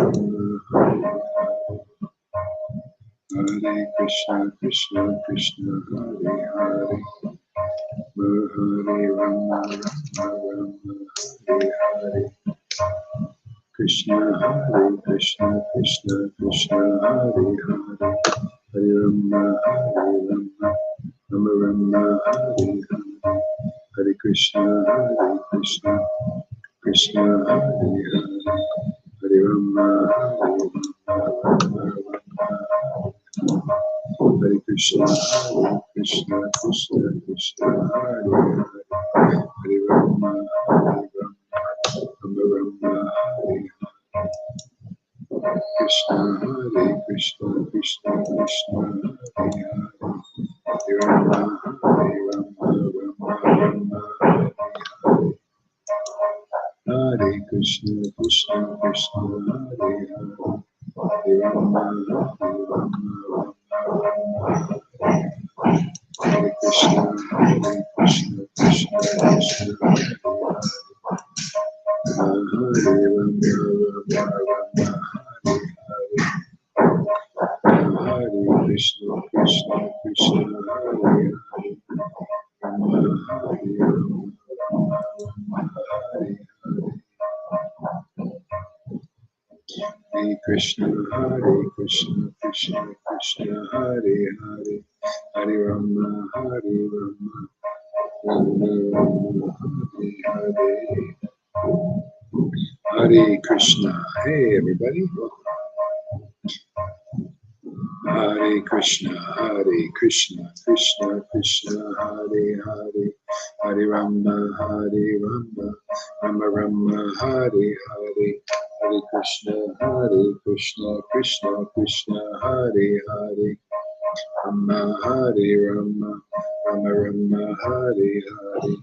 Hare Krishna, Krishna Krishna, Hare Hare, Hare Rama, Rama Rama, Hare Hare, Krishna Hare Krishna, Krishna Krishna, Hare Hare, Hare Rama, Rama Rama, Hare Hare, Hare Krishna, Krishna Krishna, Hare Hare, Hare Rama, Rama Rama, Hare Krishna, Krishna Krishna, Krishna Hare Hare, Hare Rama, Rama Rama, Hare Hare, Krishna Hare Krishna, Krishna Krishna, Hare Hare, Hare Rama, Rama Rama, Hare Hare, Hare Krishna, Krishna Krishna, Hare Hare, Hare Rama, Rama Rama, Hare Krishna, Krishna Krishna, Krishna Hare Hare, Hare Rama, Rama Rama, Hare Krishna, Krishna Krishna, Hare Hare, Rama Hare Rama, Rama Hare Hare, Hare Krishna, Krishna Krishna, Hare Hare, Hare Rama, Rama Rama, Hare Hare, Hare Krishna. Hey everybody, Hare Krishna, Krishna Krishna, Hare Hare, Hare Rama, Rama Rama, Hare Hare, Hare Krishna, Krishna Krishna, Hare Hare, Rama Hare Rama, Rama Rama, Hare Hare,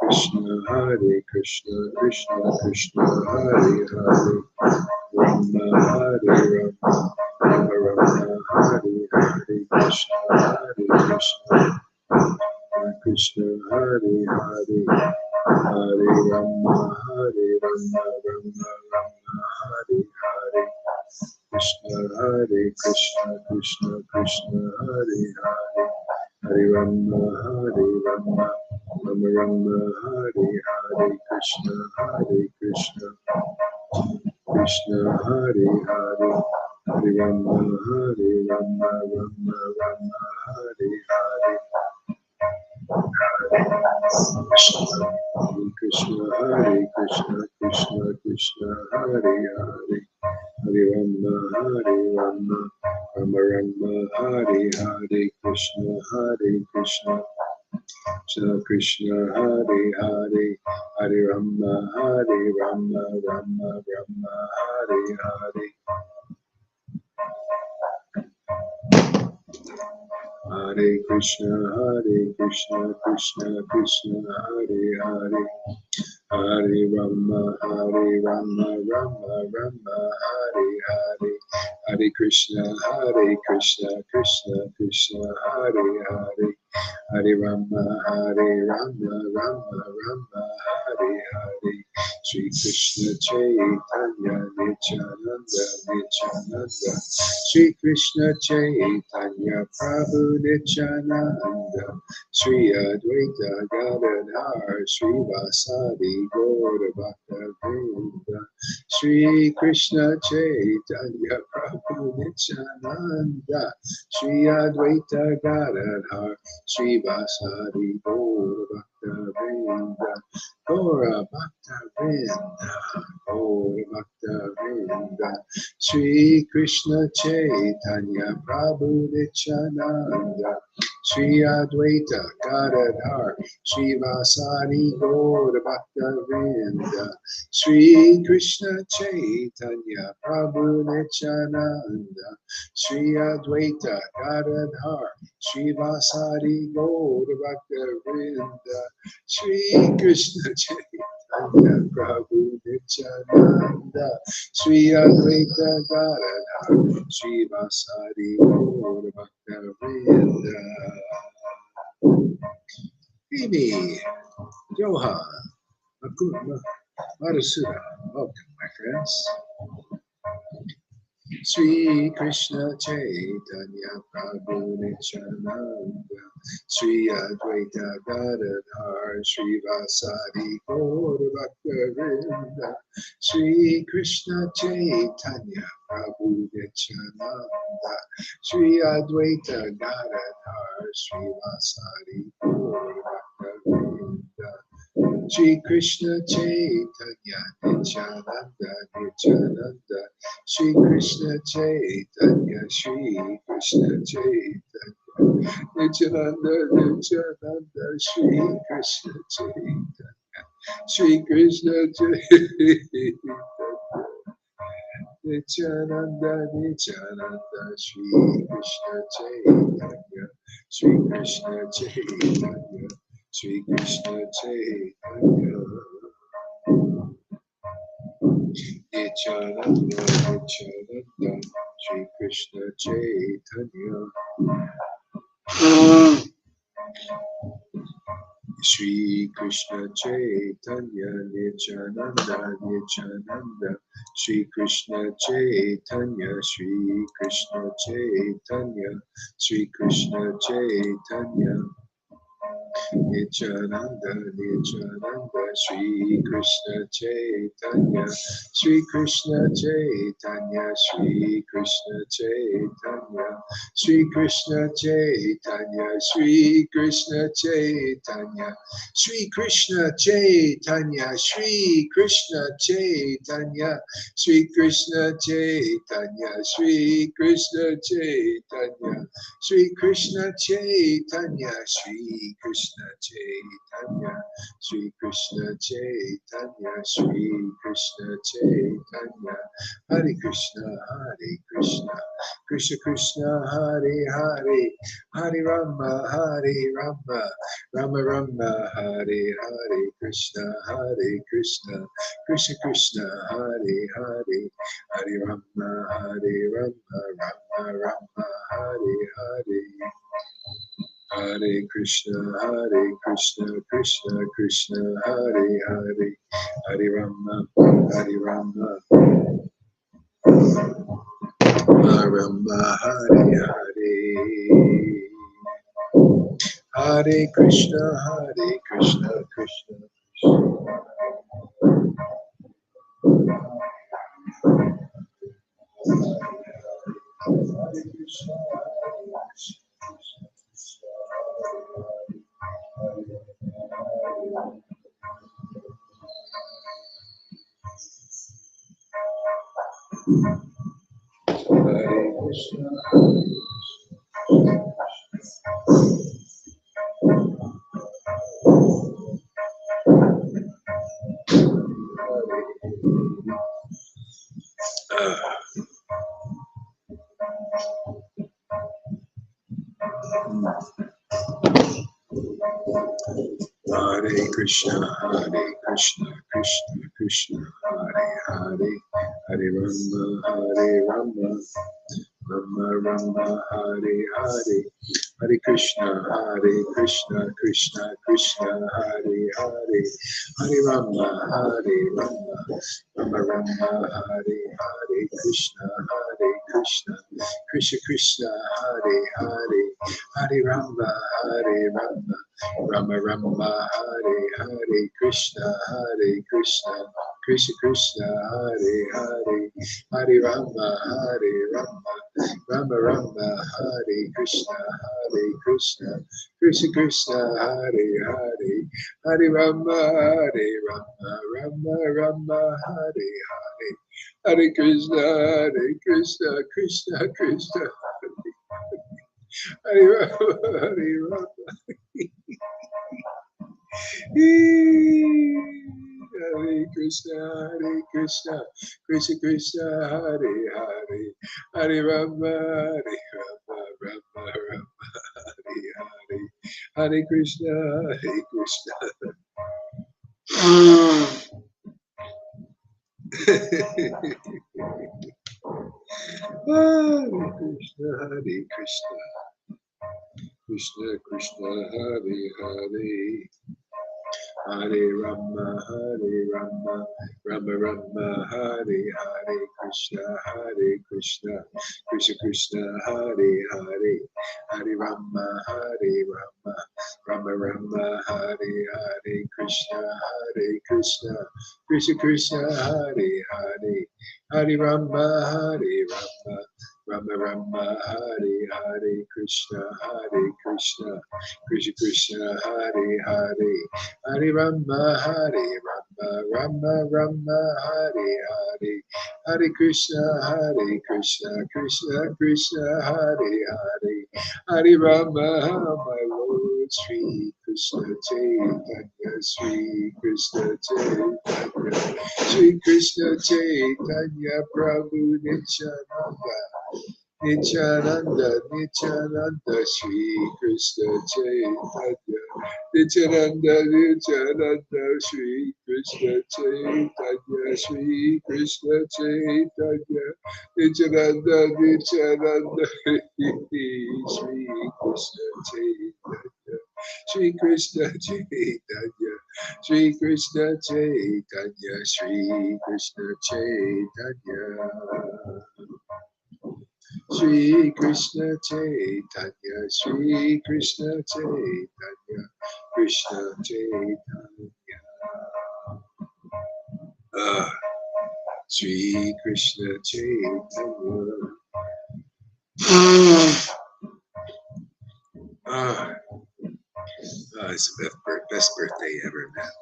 Krishna, Krishna Krishna, Hare Hare, Rama Hare Rama, Rama Rama, Hare Hare, Krishna, Krishna Hare Hare, Hare Rama, Rama Rama, Hare Hare, Krishna, Krishna Krishna, Hare Hare, Hare Rama, Rama Rama, Hare Hare, Krishna, Krishna Hare Hare, Hare Rama, Rama Rama, Hare Hare, Hare Krishna, Krishna Krishna, Hare Hare, Hare Rama, Rama Rama, Hare Hare, Krishna, Krishna Krishna, Hare Hare, Hare Rama, Rama Rama, Hare Hare, Hare Krishna, Krishna Krishna, Hare Hare, Hare Rama, Rama Rama, Hare Hare, Hare Krishna, Krishna Krishna, Hare Hare, Hare Rama, Rama Rama, Hare Hare, Shri Krishna Chaitanya, Nityananda, Shri Krishna Chaitanya, Prabhu Nityananda, Shri Advaita Gadadhar, Shri Vasadi Gaura Bhakta, Shri Krishna Chaitanya, Prabhu Nityananda, Shri Advaita Gadadhar, Shri Vasadi Gaura Bhakta, Gaura Bhakta Vrinda, Shri Krishna Chaitanya, Prabhu Nityananda, Shri Advaita Gadadhar, Shri Vasadi Gaura Bhakta Vrinda, Shri Krishna Chaitanya, Prabhu Nityananda, Shri Advaita Gadadhar, Shri Vasadi Gaura Bhakta Vrinda, Shri Krishna Chaitanya, Prabhu Nityananda, Shri Advaita Gadadhar, Shri Vasadi Gaura Bhakta Vrinda. Amy, Johan, Madhusudha, welcome, my friends. Sri Krishna Chaitanya Prabhu Nityananda Sri Advaita Gadadhar Sri Vasadi Gaur Bhakta Sri Krishna Chaitanya Prabhu Nityananda Sri Advaita Gadadhar Sri Vasadi Gaur Bhakta Shri Krishna Chaitanya Nityananda Nityananda Shri Krishna Chaitanya Shri Krishna Chaitanya Nityananda Nityananda Shri Krishna Chaitanya Shri Krishna Chaitanya Nityananda Nityananda Shri Krishna Chaitanya Shri Krishna Chaitanya Shri Krishna Chaitanya Nityananda Nityananda Shri Krishna Chaitanya Shri Krishna Chaitanya Nityananda Nityananda Shri Krishna Chaitanya Shri Krishna Chaitanya Shri Krishna Chaitanya Nityananda Nityananda Shri Krishna Chaitanya Shri Krishna Chaitanya Shri Krishna Chaitanya Shri Krishna Chaitanya Shri Krishna Chaitanya Shri Krishna Chaitanya Shri Krishna Chaitanya Shri Krishna Chaitanya Shri Krishna Chaitanya Shri Krishna Chaitanya Shri Krishna Chaitanya Shri Krishna Chaitanya Shri Krishna Chaitanya Hare Krishna Hare Krishna Krishna Krishna Hare Hare Hare Rama Hare Rama Rama Rama Hare Hare Krishna Hare Krishna Krishna Krishna Hare Hare Hare Rama Hare Rama Rama Rama Hare Hare Hare Krishna Krishna Krishna Hare Hare Hare Rama Rama Hare Hare Hare Krishna Krishna Krishna Hare Krishna Hare Krishna Hare Krishna, Krishna Krishna, Hare Hare, Hare Rama, Rama Rama, Hare Hare, Hare Krishna, Krishna Krishna, Hare Hare, Hare Rama, Rama Rama, Hare Hare, Krishna, Krishna Krishna, Hare Hare, Hare Rama, Rama Rama, Hare Hare, Krishna, Krishna Krishna, Hare Hare, Hare Rama, Rama Rama, Hare Krishna, Krishna Krishna, Hare Hare, Hare Rama, Rama Rama, Hare Hare, Hare Krishna, Krishna Krishna, Hare Rama, Hare Rama. Hare Krishna, Krishna Krishna, Hare Hare, Hare Rama, Rama Hare Hare, Hare Krishna, Krishna. Hare Krishna, Krishna Krishna, Hare Hare, Hare Rama, Rama Rama, Hare Krishna, Krishna Krishna, Hare Hare, Hare Rama, Rama Rama, Hare Krishna, Krishna Krishna, Hare Hare, Hare Rama, Rama Rama, Hare Krishna, Krishna Krishna, Hare Hare, Hare Rama, Rama Rama, Hare Hare, Hare Krishna, Krishna Krishna, Hare Hare, Hare Rama, my Lord, Sri Krishna Chaitanya, Sri Krishna Chaitanya, Sri Krishna Chaitanya, Prabhu Nityananda, Nityananda, Sri Krishna Chaitanya, Nityananda, Sri Krishna Chaitanya, Sri Krishna Chaitanya, Nityananda, Sri Krishna Chaitanya, Sri Krishna Chaitanya, Sri Krishna Chaitanya, Sri Krishna Chaitanya. Shri Krishna Chaitanya, Shri Krishna Chaitanya, Krishna Chaitanya. Shri Krishna Chaitanya. It's the best birthday ever, man.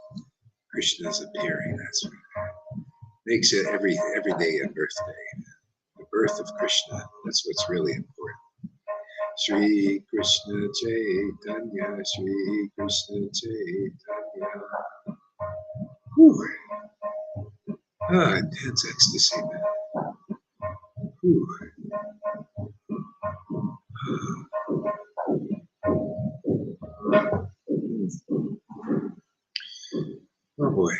Krishna's appearing. That's what makes it every day a birthday. The birth of Krishna. That's what's really important. Shri Krishna Chaitanya, Shri Krishna Chaitanya. Whew. Intense ecstasy, man. Whew. Oh boy.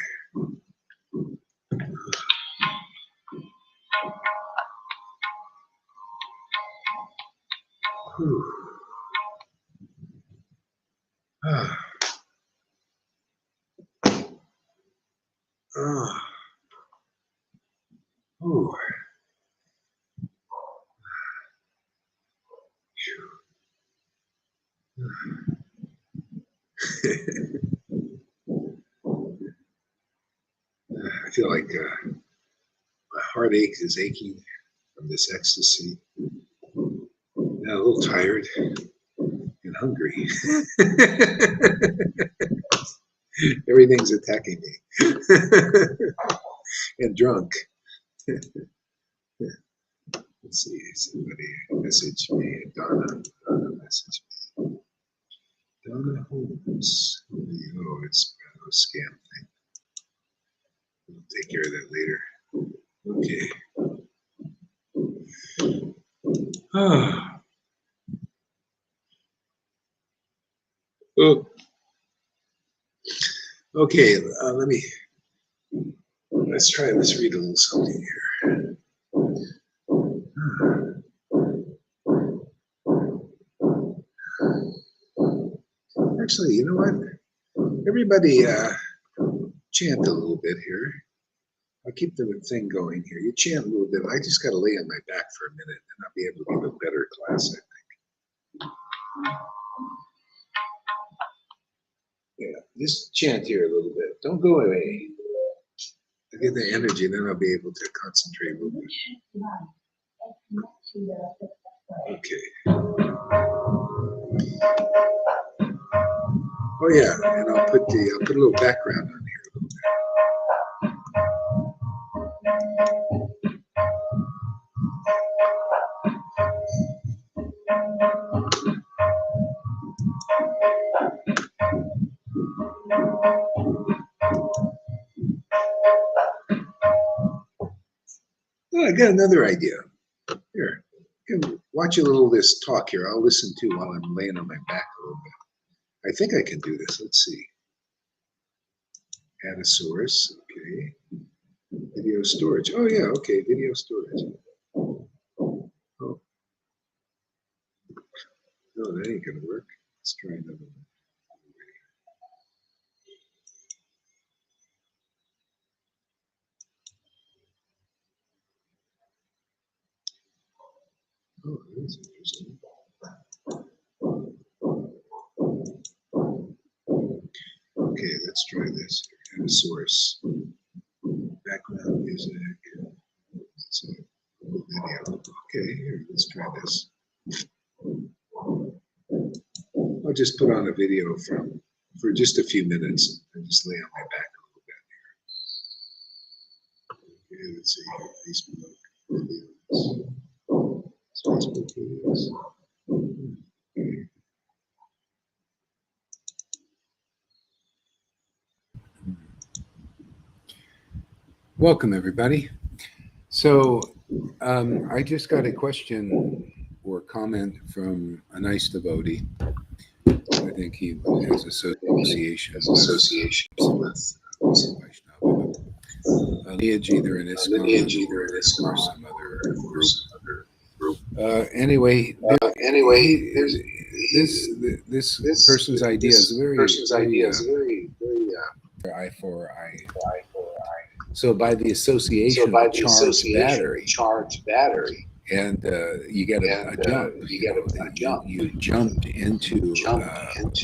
Whew. Oh. I feel like my heartache is aching from this ecstasy. Now a little tired and hungry. Everything's attacking me. And drunk. Let's see, somebody messaged me. Donna messaged me. Donna Holmes. Oh, it's a scam thing. We'll take care of that later. Okay. Oh. Okay, let's read a little something here. Actually, you know what? Everybody chant a little bit here. I'll keep the thing going here. You chant a little bit. I just got to lay on my back for a minute, and I'll be able to give a better class, I think. Yeah, just chant here a little bit. Don't go away. I get the energy, then I'll be able to concentrate a little bit. Okay. Oh yeah, and I'll put a little background on here a little bit. Oh, I got another idea. Here, you can watch a little of this talk here. I'll listen to while I'm laying on my back a little bit. I think I can do this. Let's see. Add a source. Okay. Video storage. Oh yeah. Okay. Video storage. Oh. No, that ain't gonna work. Let's try another one. Oh, that is interesting. Okay, let's try this. Have a source. Background music. It's a video. Okay, here, let's try this. I'll just put on a video for just a few minutes and just lay on my back a little bit here. Okay, let's see here. Facebook videos. Facebook videos. Okay. Welcome, everybody. So I just got a question or comment from a nice devotee. I think he has association with Vaishnava. Lineage either in ISKCON or some other group. Anyway, this person's idea is very eye for eye. So by the association of charged battery, and you get a jump. You jumped into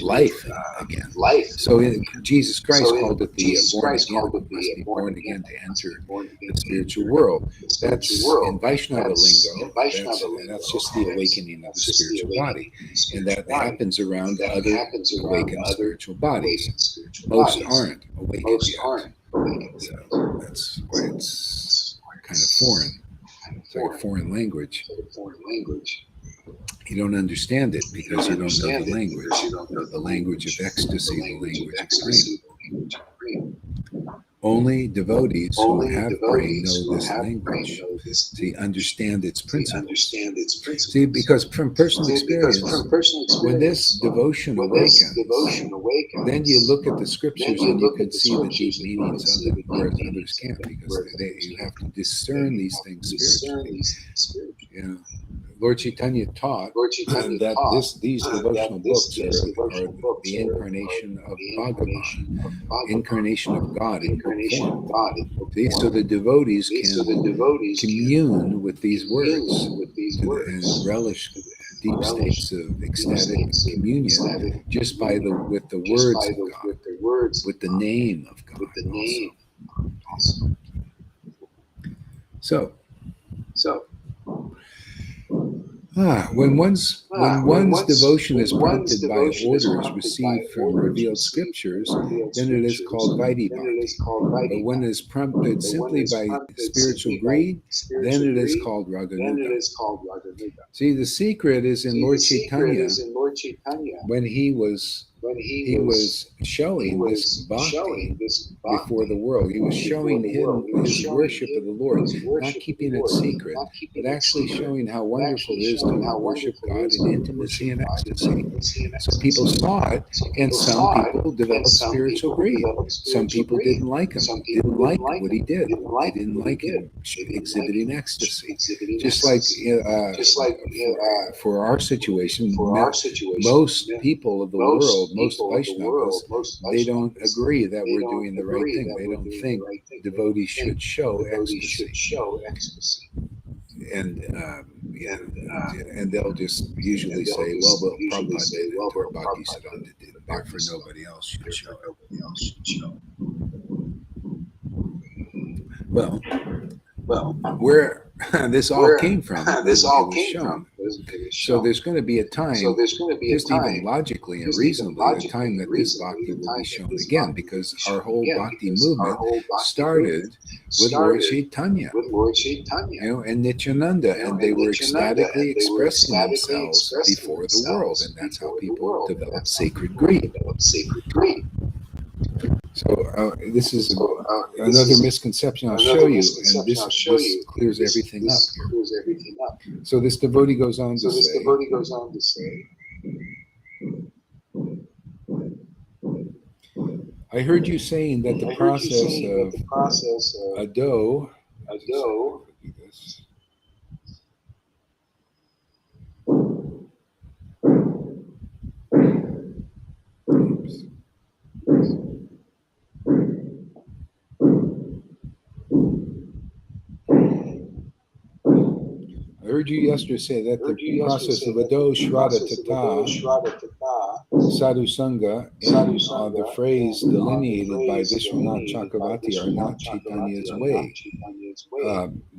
life again. So Jesus Christ called it the born again. Must be born again to enter the spiritual world. That's in Vaishnava lingo. That's just the awakening of the spiritual body, and that happens around other awakened spiritual bodies. Most aren't awakened yet. So that's why it's kind of foreign. It's like a foreign language. You don't understand it because you don't know the language. The language of ecstasy, the language of dream. Only devotees who have brain know this language. See, understand its principles. See, because from personal experience, when this devotion awakens, then you look at the scriptures and you can see the deep meanings of them, whereas others can't, because you have to discern these things spiritually. Yeah. Lord Caitanya taught that these devotional books are the incarnation of Bhagavan, incarnation of God in book form. See, so the devotees can commune with these words and relish deep states of ecstatic communion just by with the words of God, with the name of God also. So when one's devotion is prompted by orders received from revealed scriptures, then it is called Vaidhi Bhakti. But when it is prompted simply by spiritual greed, then it is called Raganuga. See, the secret is in Lord Caitanya when he was showing this bhakti before the world. He was showing his worship of the Lord, not keeping it secret, but actually showing how wonderful it is to worship God in intimacy and ecstasy. So people saw it, and some people developed spiritual greed. Some people didn't like him, didn't like what he did. They didn't like him exhibiting ecstasy. Just like for our situation, most people of the world, most Vaishnavas, they don't agree that we're doing the right thing. They don't think devotees should show ecstasy. And they'll just usually say, well, Prabhupada did it, or Bhaktisiddhanta did it, therefore nobody else should show it. Well, where this all came from, it was shown. So there's going to be a time, just even logically and reasonably, a time that this bhakti will be shown again, because our whole bhakti movement started with Lord Caitanya, and Nityananda, and they were ecstatically expressing themselves before the world, and that's how people develop sacred greed. So this is another misconception I'll show you, and this clears everything up here. So this devotee goes on to say, I heard you saying that the process of ado. I heard you yesterday say that the process of Ado Shraddha Tata Sadhu Sangha and the phrase delineated by Vishwanath Chakravarti are not Chaitanya's way.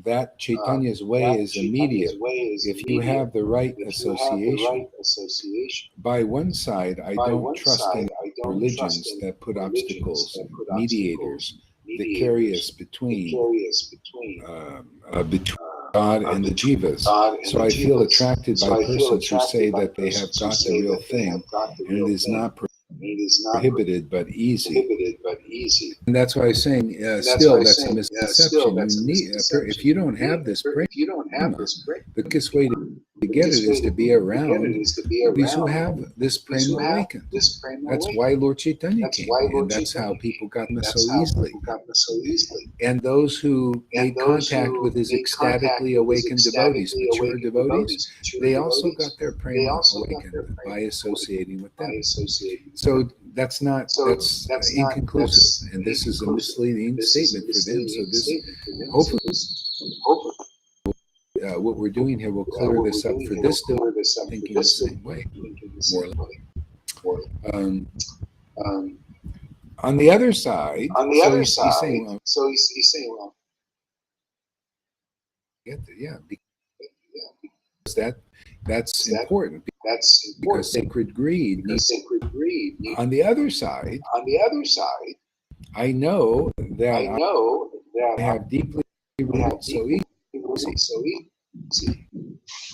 That Chaitanya's way is immediate. If you have the right association. By one side, I don't trust in religions that put obstacles, mediators, that carry us between God and the jivas. So I feel attracted by persons who say that they have got the real thing, and it is not prohibited but easy. And that's why I'm saying, still, that's a misconception. You need, if you don't have this prema, the quickest way to get it is to be around these who have this prema awakened. That's why Lord Caitanya came, and that's how people got him so easily. And those who made contact with his ecstatically awakened devotees, mature devotees, they also got their prema awakened by associating with them. So that's inconclusive, and this is a misleading statement for them. So this, hopefully, what we're doing here will clear this up for this thinking the same way, more or less. On the other side, he's saying, well, yeah, because that's important. Because sacred greed. On the other side, I know that I have deeply rooted so easy.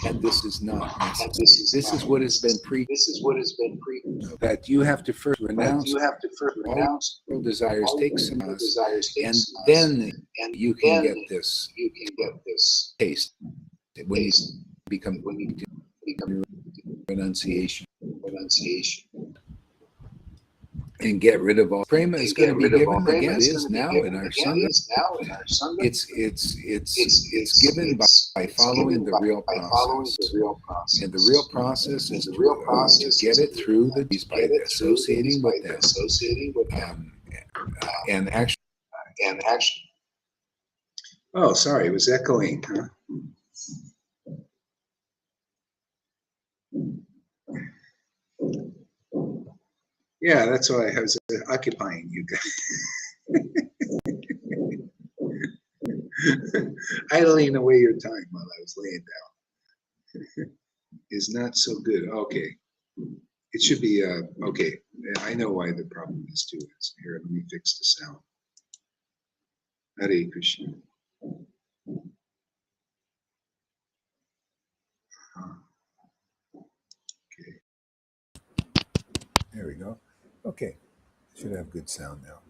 And this is not necessary. This is what has been preached. That you have to first renounce all desires, take some us, and then you can get this taste when you become renunciation. And get rid of all prema is going to be given again. It is now in our sangha. It's given by following the real process. And the real process is to get it through by associating with them. And actually. Oh, sorry, it was echoing, huh? Yeah, that's why I was occupying you guys. Idling away your time while I was laying down is not so good. Okay, it should be okay. I know why the problem is too. Here, let me fix the sound. Hare Krishna. Okay. There we go. Okay, should have good sound now.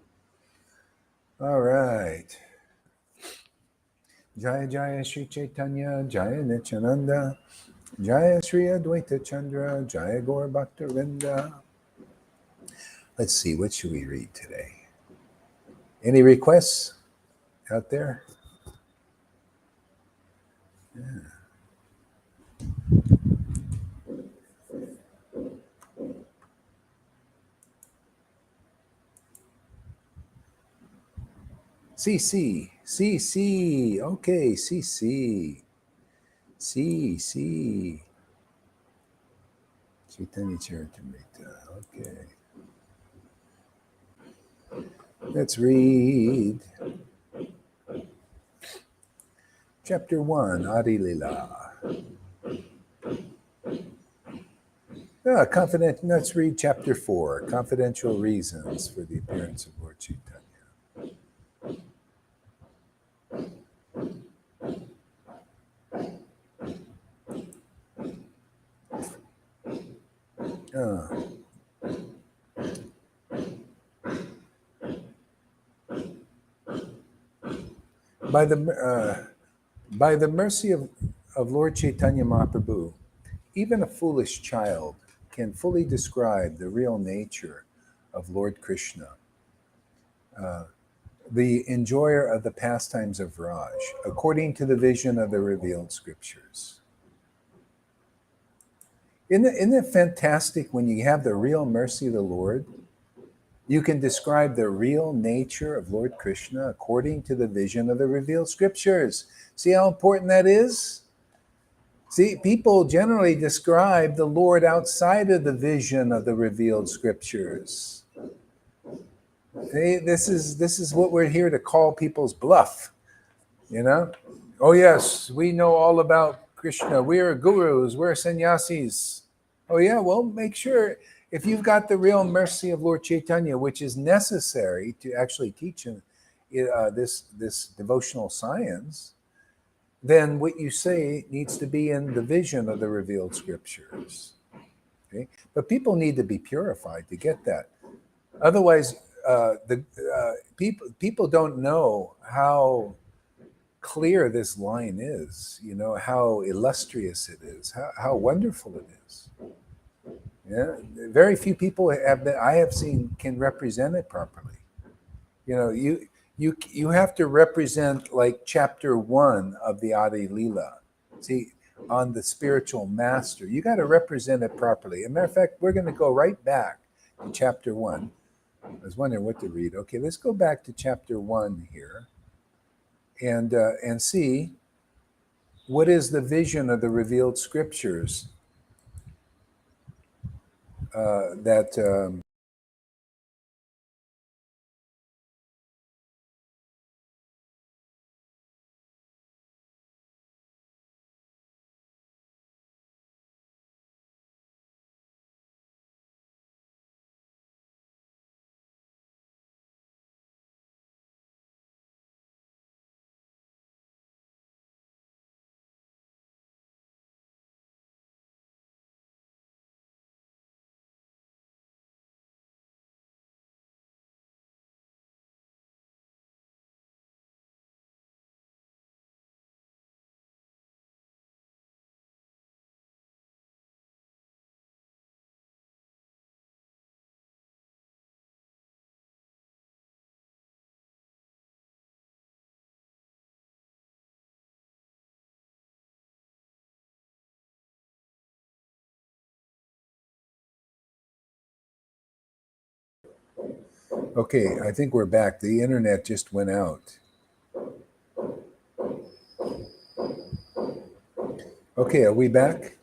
All right. Jaya Jaya Sri Chaitanya, Jaya Nityananda, Jaya Sri Advaita Chandra, Jaya Gaur Bhaktarinda. Let's see, what should we read today? Any requests out there? Yeah. CC, okay, CC. Chaitanya Charitamrita, okay. Let's read Chapter 1, Adi Lila. Let's read Chapter 4, Confidential Reasons for the Appearance of Lord Caitanya. By the mercy of Lord Caitanya Mahaprabhu, even a foolish child can fully describe the real nature of Lord Krishna, the enjoyer of the pastimes of Raj, according to the vision of the revealed scriptures. Isn't it fantastic when you have the real mercy of the Lord? You can describe the real nature of Lord Krishna according to the vision of the revealed scriptures. See how important that is? See, people generally describe the Lord outside of the vision of the revealed scriptures. See, this is what we're here to call people's bluff. You know? Oh yes, we know all about Krishna. We're gurus. We're sannyasis. Oh yeah, well, make sure if you've got the real mercy of Lord Caitanya, which is necessary to actually teach this devotional science, then what you say needs to be in the vision of the revealed scriptures. Okay? But people need to be purified to get that. Otherwise, people don't know how clear this line is, how illustrious it is, how wonderful it is. Yeah, very few people I have seen can represent it properly. You have to represent like chapter 1 of the Adi Leela. See, on the spiritual master, you got to represent it properly. As a matter of fact, we're going to go right back to chapter 1. I was wondering what to read. Okay, let's go back to chapter 1 here, and see what is the vision of the revealed scriptures that. Okay, I think we're back. The internet just went out. Okay, are we back?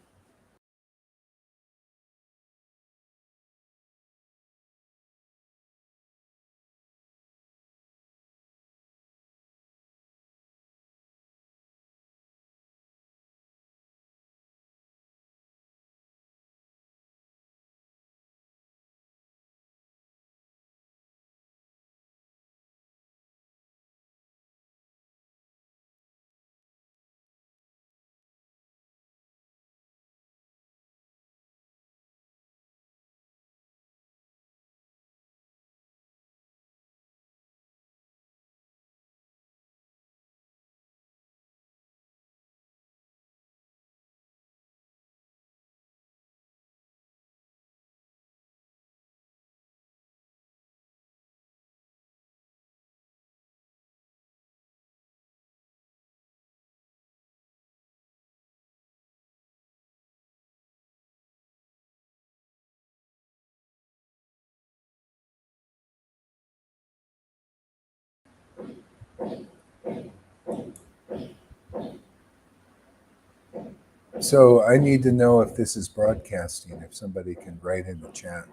So I need to know if this is broadcasting, if somebody can write in the chat.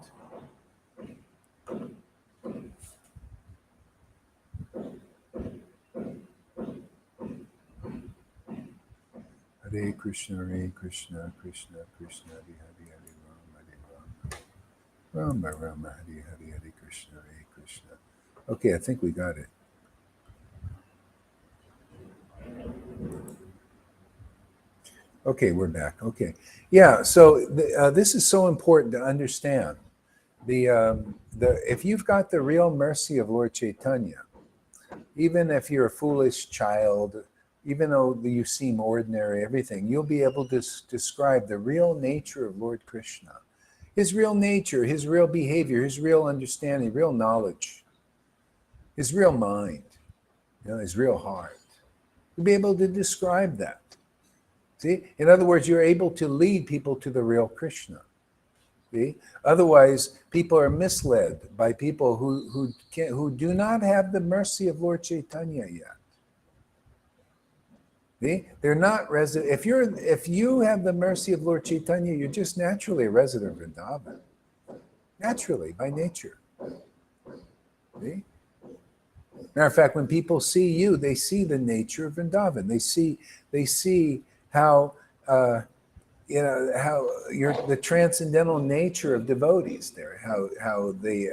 Hare Krishna, Krishna, Krishna, Hare Hare, Hare Rama, Rama, Rama, Hare Hare, Hare Krishna, Hare Krishna. Okay, I think we got it. Okay, we're back. Okay, yeah. So this is so important to understand. If you've got the real mercy of Lord Caitanya, even if you're a foolish child, even though you seem ordinary, everything, you'll be able to describe the real nature of Lord Krishna, his real nature, his real behavior, his real understanding, real knowledge, his real mind, his real heart. You'll be able to describe that. See, in other words, you're able to lead people to the real Krishna. See, otherwise, people are misled by people who do not have the mercy of Lord Caitanya yet. See? They're not resident. If you have the mercy of Lord Caitanya, you're just naturally a resident of Vrindavan. Naturally, by nature. See? Matter of fact, when people see you, they see the nature of Vrindavan. They see how how the transcendental nature of devotees there, how they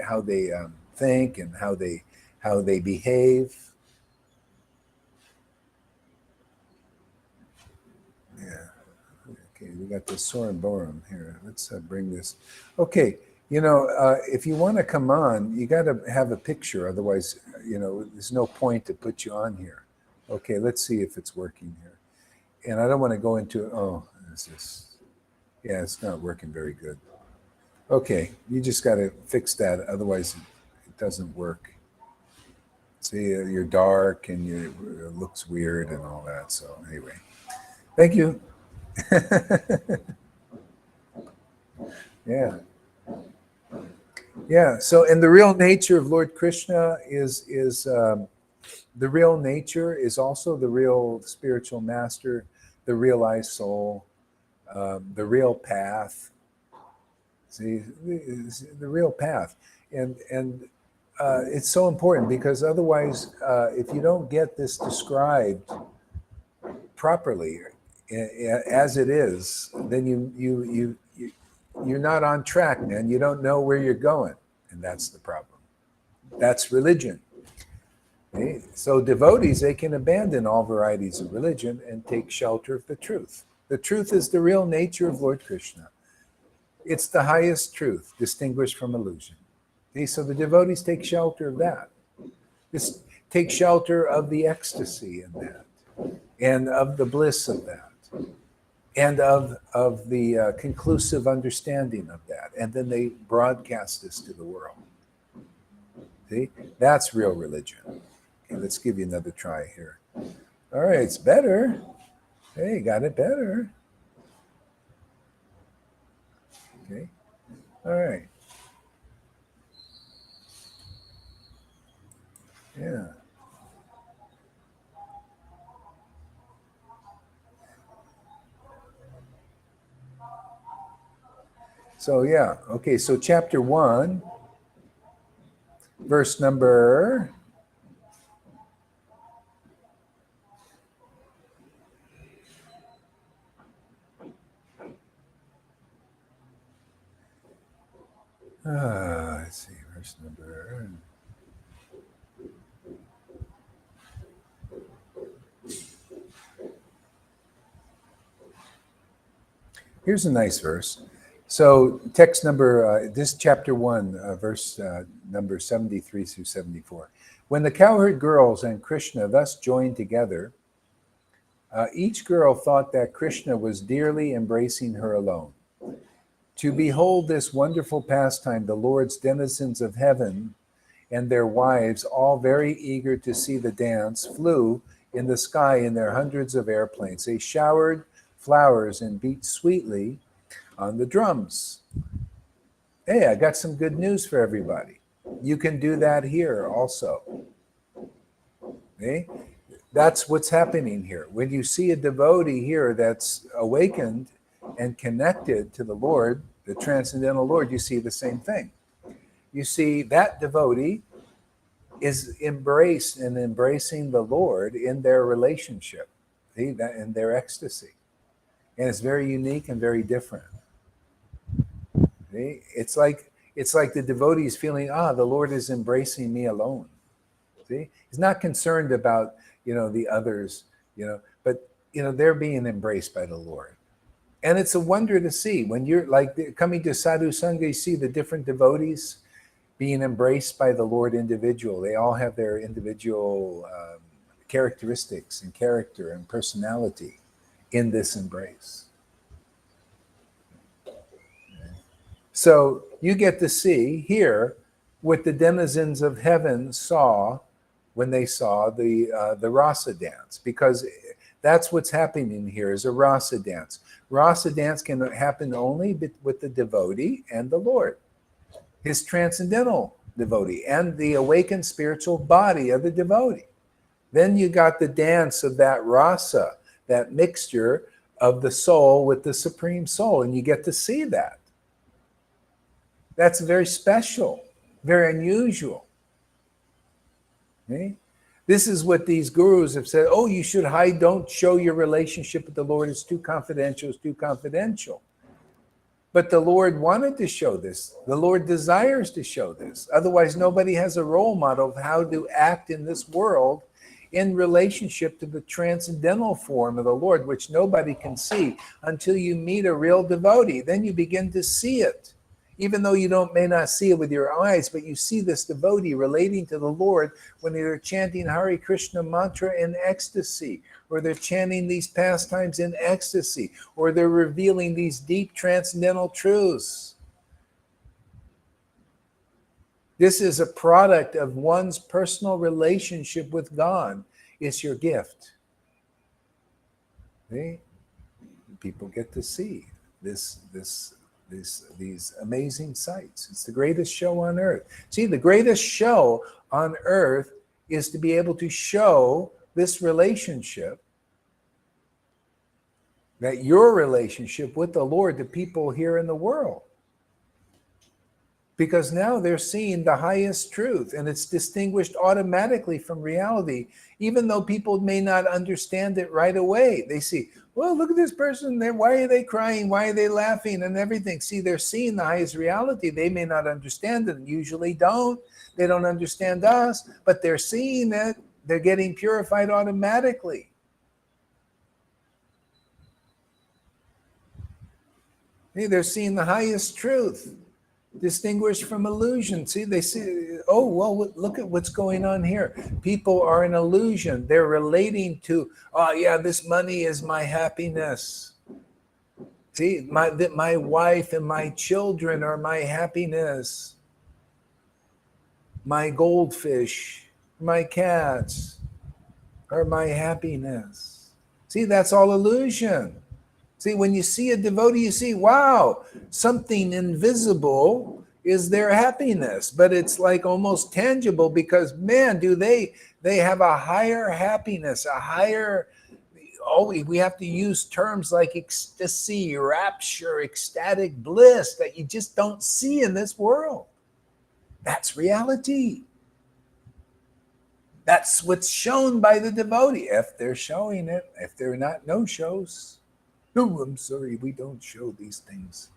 think and how they behave. Yeah. Okay, we got the Soren Borum here. Let's bring this. Okay, if you want to come on, you got to have a picture. Otherwise, there's no point to put you on here. Okay, let's see if it's working here. And I don't want to go into, is this? Yeah, it's not working very good. Okay, you just got to fix that. Otherwise, it doesn't work. See, you're dark and it looks weird and all that. So anyway, thank you. Yeah. Yeah. So, and the real nature of Lord Krishna is the real nature is also the real spiritual master, the realized soul, the real path. See, the real path, and it's so important because otherwise, if you don't get this described properly as it is, then you're not on track, man. You don't know where you're going, and that's the problem. That's religion. Okay? So devotees, they can abandon all varieties of religion and take shelter of the truth. The truth is the real nature of Lord Krishna. It's the highest truth, distinguished from illusion. Okay? So the devotees take shelter of that. Just take shelter of the ecstasy in that, and of the bliss of that, and of the conclusive understanding of that. And then they broadcast this to the world. See? That's real religion. Okay, let's give you another try here. All right, it's better. Hey, got it better. Okay. All right. Yeah. So, yeah. Okay, so chapter 1, verse number... let's see, verse number... Here's a nice verse. So text number, this chapter 1, verse number 73 through 74. When the cowherd girls and Krishna thus joined together, each girl thought that Krishna was dearly embracing her alone. To behold this wonderful pastime, the Lord's denizens of heaven and their wives, all very eager to see the dance, flew in the sky in their hundreds of airplanes. They showered flowers and beat sweetly on the drums. Hey, I got some good news for everybody. You can do that here also. Okay? That's what's happening here. When you see a devotee here that's awakened and connected to the Lord, the transcendental Lord, you see the same thing. You see that devotee is embraced and embracing the Lord in their relationship, see, that in their ecstasy. And it's very unique and very different. See? It's like the devotee is feeling, the Lord is embracing me alone. See? He's not concerned about, the others, but, they're being embraced by the Lord. And it's a wonder to see when you're like coming to Sadhu Sangha, you see the different devotees being embraced by the Lord individual. They all have their individual characteristics and character and personality in this embrace. So you get to see here what the denizens of heaven saw when they saw the rasa dance, because that's what's happening here is a rasa dance. Rasa dance can happen only with the devotee and the Lord, his transcendental devotee, and the awakened spiritual body of the devotee. Then you got the dance of that rasa, that mixture of the soul with the Supreme Soul, and you get to see that. That's very special, very unusual. Okay? This is what these gurus have said. Oh, you should hide, don't show your relationship with the Lord. It's too confidential, it's too confidential. But the Lord wanted to show this. The Lord desires to show this. Otherwise, nobody has a role model of how to act in this world in relationship to the transcendental form of the Lord, which nobody can see until you meet a real devotee. Then you begin to see it. Even though you may not see it with your eyes, but you see this devotee relating to the Lord when they're chanting Hare Krishna mantra in ecstasy, or they're chanting these pastimes in ecstasy, or they're revealing these deep transcendental truths. This is a product of one's personal relationship with God. It's your gift. See? People get to see these amazing sights. It's the greatest show on earth. See, the greatest show on earth is to be able to show this relationship, that your relationship with the Lord, to people here in the world. Because now they're seeing the highest truth, and it's distinguished automatically from reality, even though people may not understand it right away. They see, well, look at this person. Why are they crying? Why are they laughing and everything? See, they're seeing the highest reality. They may not understand it, and usually don't. They don't understand us, but they're seeing it. They're getting purified automatically. See, they're seeing the highest truth, distinguished from illusion. See, they see, oh, well, look at what's going on here. People are in illusion. They're relating to, oh, yeah, this money is my happiness. See, my wife and my children are my happiness. My goldfish, my cats are my happiness. See, that's all illusion. See, when you see a devotee, you see, wow, something invisible is their happiness, but it's like almost tangible because, man, they have a higher happiness, a higher, we have to use terms like ecstasy, rapture, ecstatic bliss that you just don't see in this world. That's reality. That's what's shown by the devotee, if they're showing it. If they're not, no shows. No, I'm sorry, we don't show these things.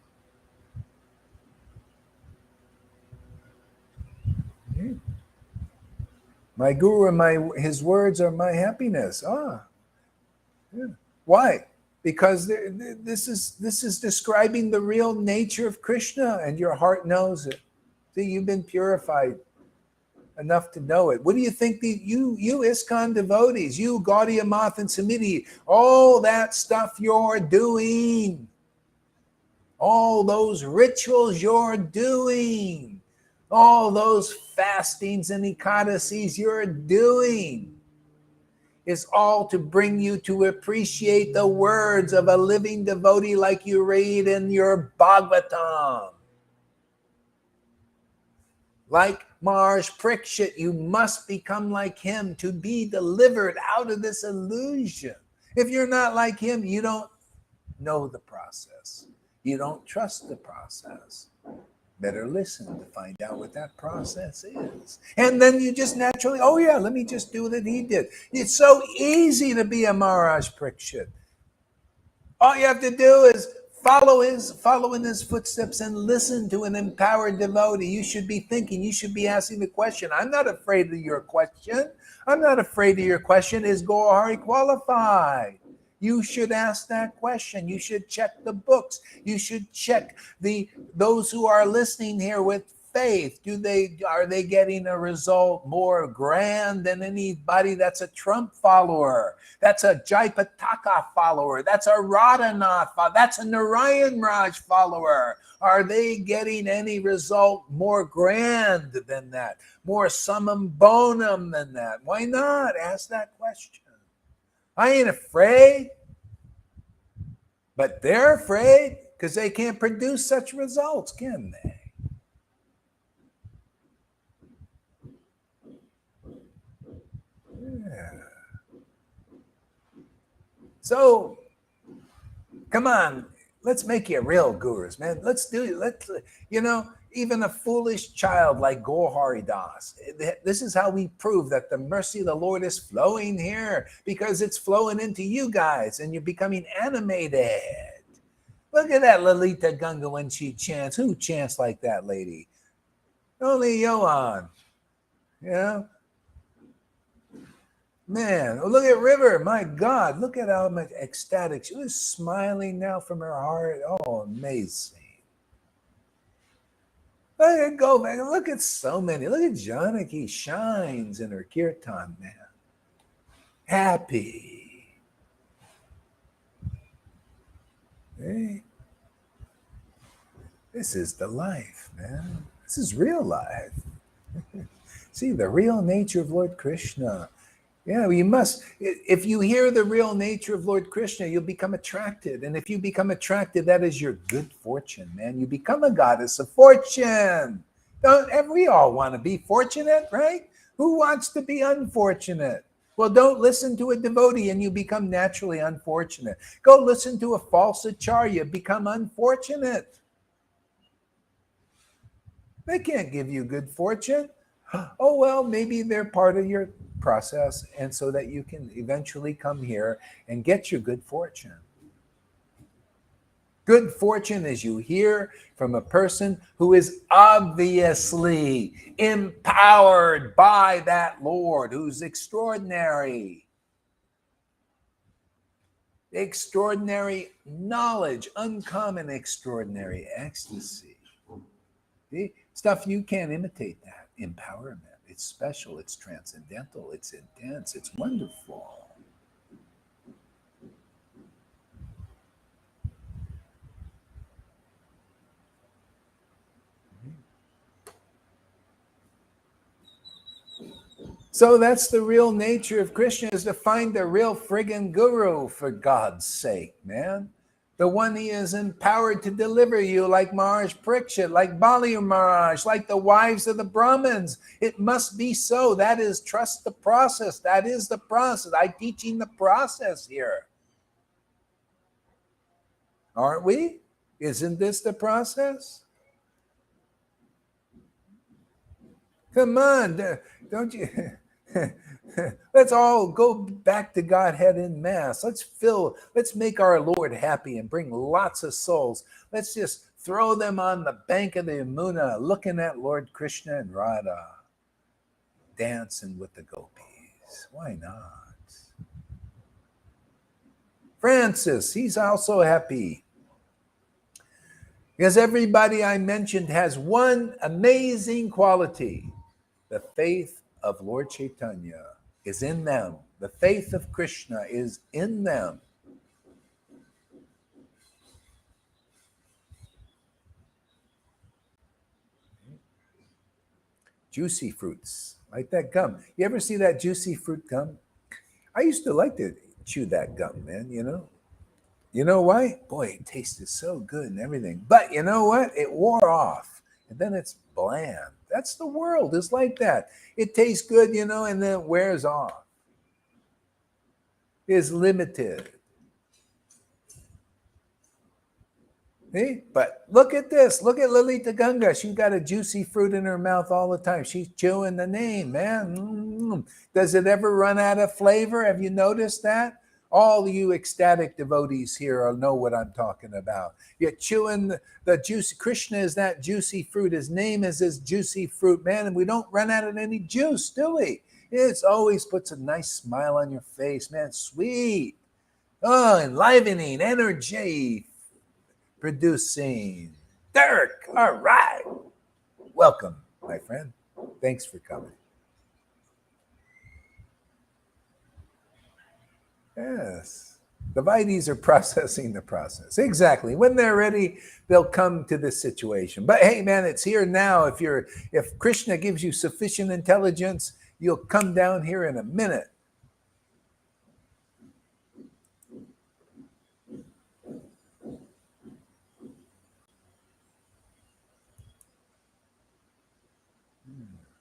My guru and his words are my happiness. Yeah. Why? Because this is describing the real nature of Krishna, and your heart knows it. See, you've been purified enough to know it. What do you think you ISKCON devotees, you Gaudiya Math and Samiti, all that stuff you're doing, all those rituals you're doing, all those fastings and ekadasis you're doing, is all to bring you to appreciate the words of a living devotee like you read in your Bhagavatam. Like Maharaj Parikshit, you must become like him to be delivered out of this illusion. If you're not like him, you don't know the process. You don't trust the process. Better listen to find out what that process is. And then you just naturally, oh yeah, let me just do what he did. It's so easy to be a Maharaj Parikshit. All you have to do is follow in his footsteps and listen to an empowered devotee. You should be thinking, you should be asking the question. I'm not afraid of your question. I'm not afraid of your question. Is Gaurahari qualified? You should ask that question. You should check the books. You should check those who are listening here with faith. Are they getting a result more grand than anybody that's a Trump follower? That's a Jaipataka follower. That's a Radhanath follower. That's a Narayan Raj follower. Are they getting any result more grand than that? More summum bonum than that? Why not? Ask that question. I ain't afraid. But they're afraid because they can't produce such results, can they? Yeah. So, come on, let's make you real gurus, man. Let's do it. Let's, even a foolish child like Gohari Das. This is how we prove that the mercy of the Lord is flowing here, because it's flowing into you guys and you're becoming animated. Look at that Lalita Ganga when she chants. Who chants like that lady? Only Johan. Man, look at River. My God, look at how much ecstatic. She was smiling now from her heart. Oh, amazing. Look at go, man. Look at so many. Look at Janaki shines in her kirtan, man. Happy. Hey. This is the life, man. This is real life. See, the real nature of Lord Krishna. Yeah, you must. If you hear the real nature of Lord Krishna, you'll become attracted. And if you become attracted, that is your good fortune, man. You become a goddess of fortune. We all want to be fortunate, right? Who wants to be unfortunate? Well, don't listen to a devotee and you become naturally unfortunate. Go listen to a false acharya, become unfortunate. They can't give you good fortune. Oh, well, maybe they're part of your process, and so that you can eventually come here and get your good fortune. Good fortune is you hear from a person who is obviously empowered by that Lord, who's extraordinary. Extraordinary knowledge, uncommon extraordinary ecstasy. See? Stuff you can't imitate that. Empowerment. It's special. It's transcendental. It's intense. It's wonderful. So that's the real nature of Krishna, is to find the real friggin' guru, for God's sake, man. The one he is empowered to deliver you, like Maharaj Parikshit, like Bali Maharaj, like the wives of the Brahmins. It must be so. That is, trust the process. That is the process. I'm teaching the process here. Aren't we? Isn't this the process? Come on, don't you? Let's all go back to Godhead in mass. Let's make our Lord happy and bring lots of souls. Let's just throw them on the bank of the Yamuna, looking at Lord Krishna and Radha, dancing with the gopis. Why not? Francis, he's also happy. Because everybody I mentioned has one amazing quality. The faith of Lord Caitanya is in them. The faith of Krishna is in them. Juicy fruits, like that gum. You ever see that juicy fruit gum? I used to like to chew that gum, man, you know? You know why? Boy, it tasted so good and everything. But you know what? It wore off. And then it's bland. That's the world. It's like that. It tastes good, you know, and then it wears off. It's limited. See? But look at this. Look at Lalita Ganga. She's got a juicy fruit in her mouth all the time. She's chewing the name, man. Does it ever run out of flavor? Have you noticed that? All you ecstatic devotees here know what I'm talking about. You're chewing the juicy. Krishna is that juicy fruit. His name is his juicy fruit, man. And we don't run out of any juice, do we? It always puts a nice smile on your face, man. Sweet. Oh, enlivening, energy producing. Dirk, all right. Welcome, my friend. Thanks for coming. Yes. The Devotees are processing the process. Exactly. When they're ready, they'll come to this situation. But hey, man, it's here now. If Krishna gives you sufficient intelligence, you'll come down here in a minute.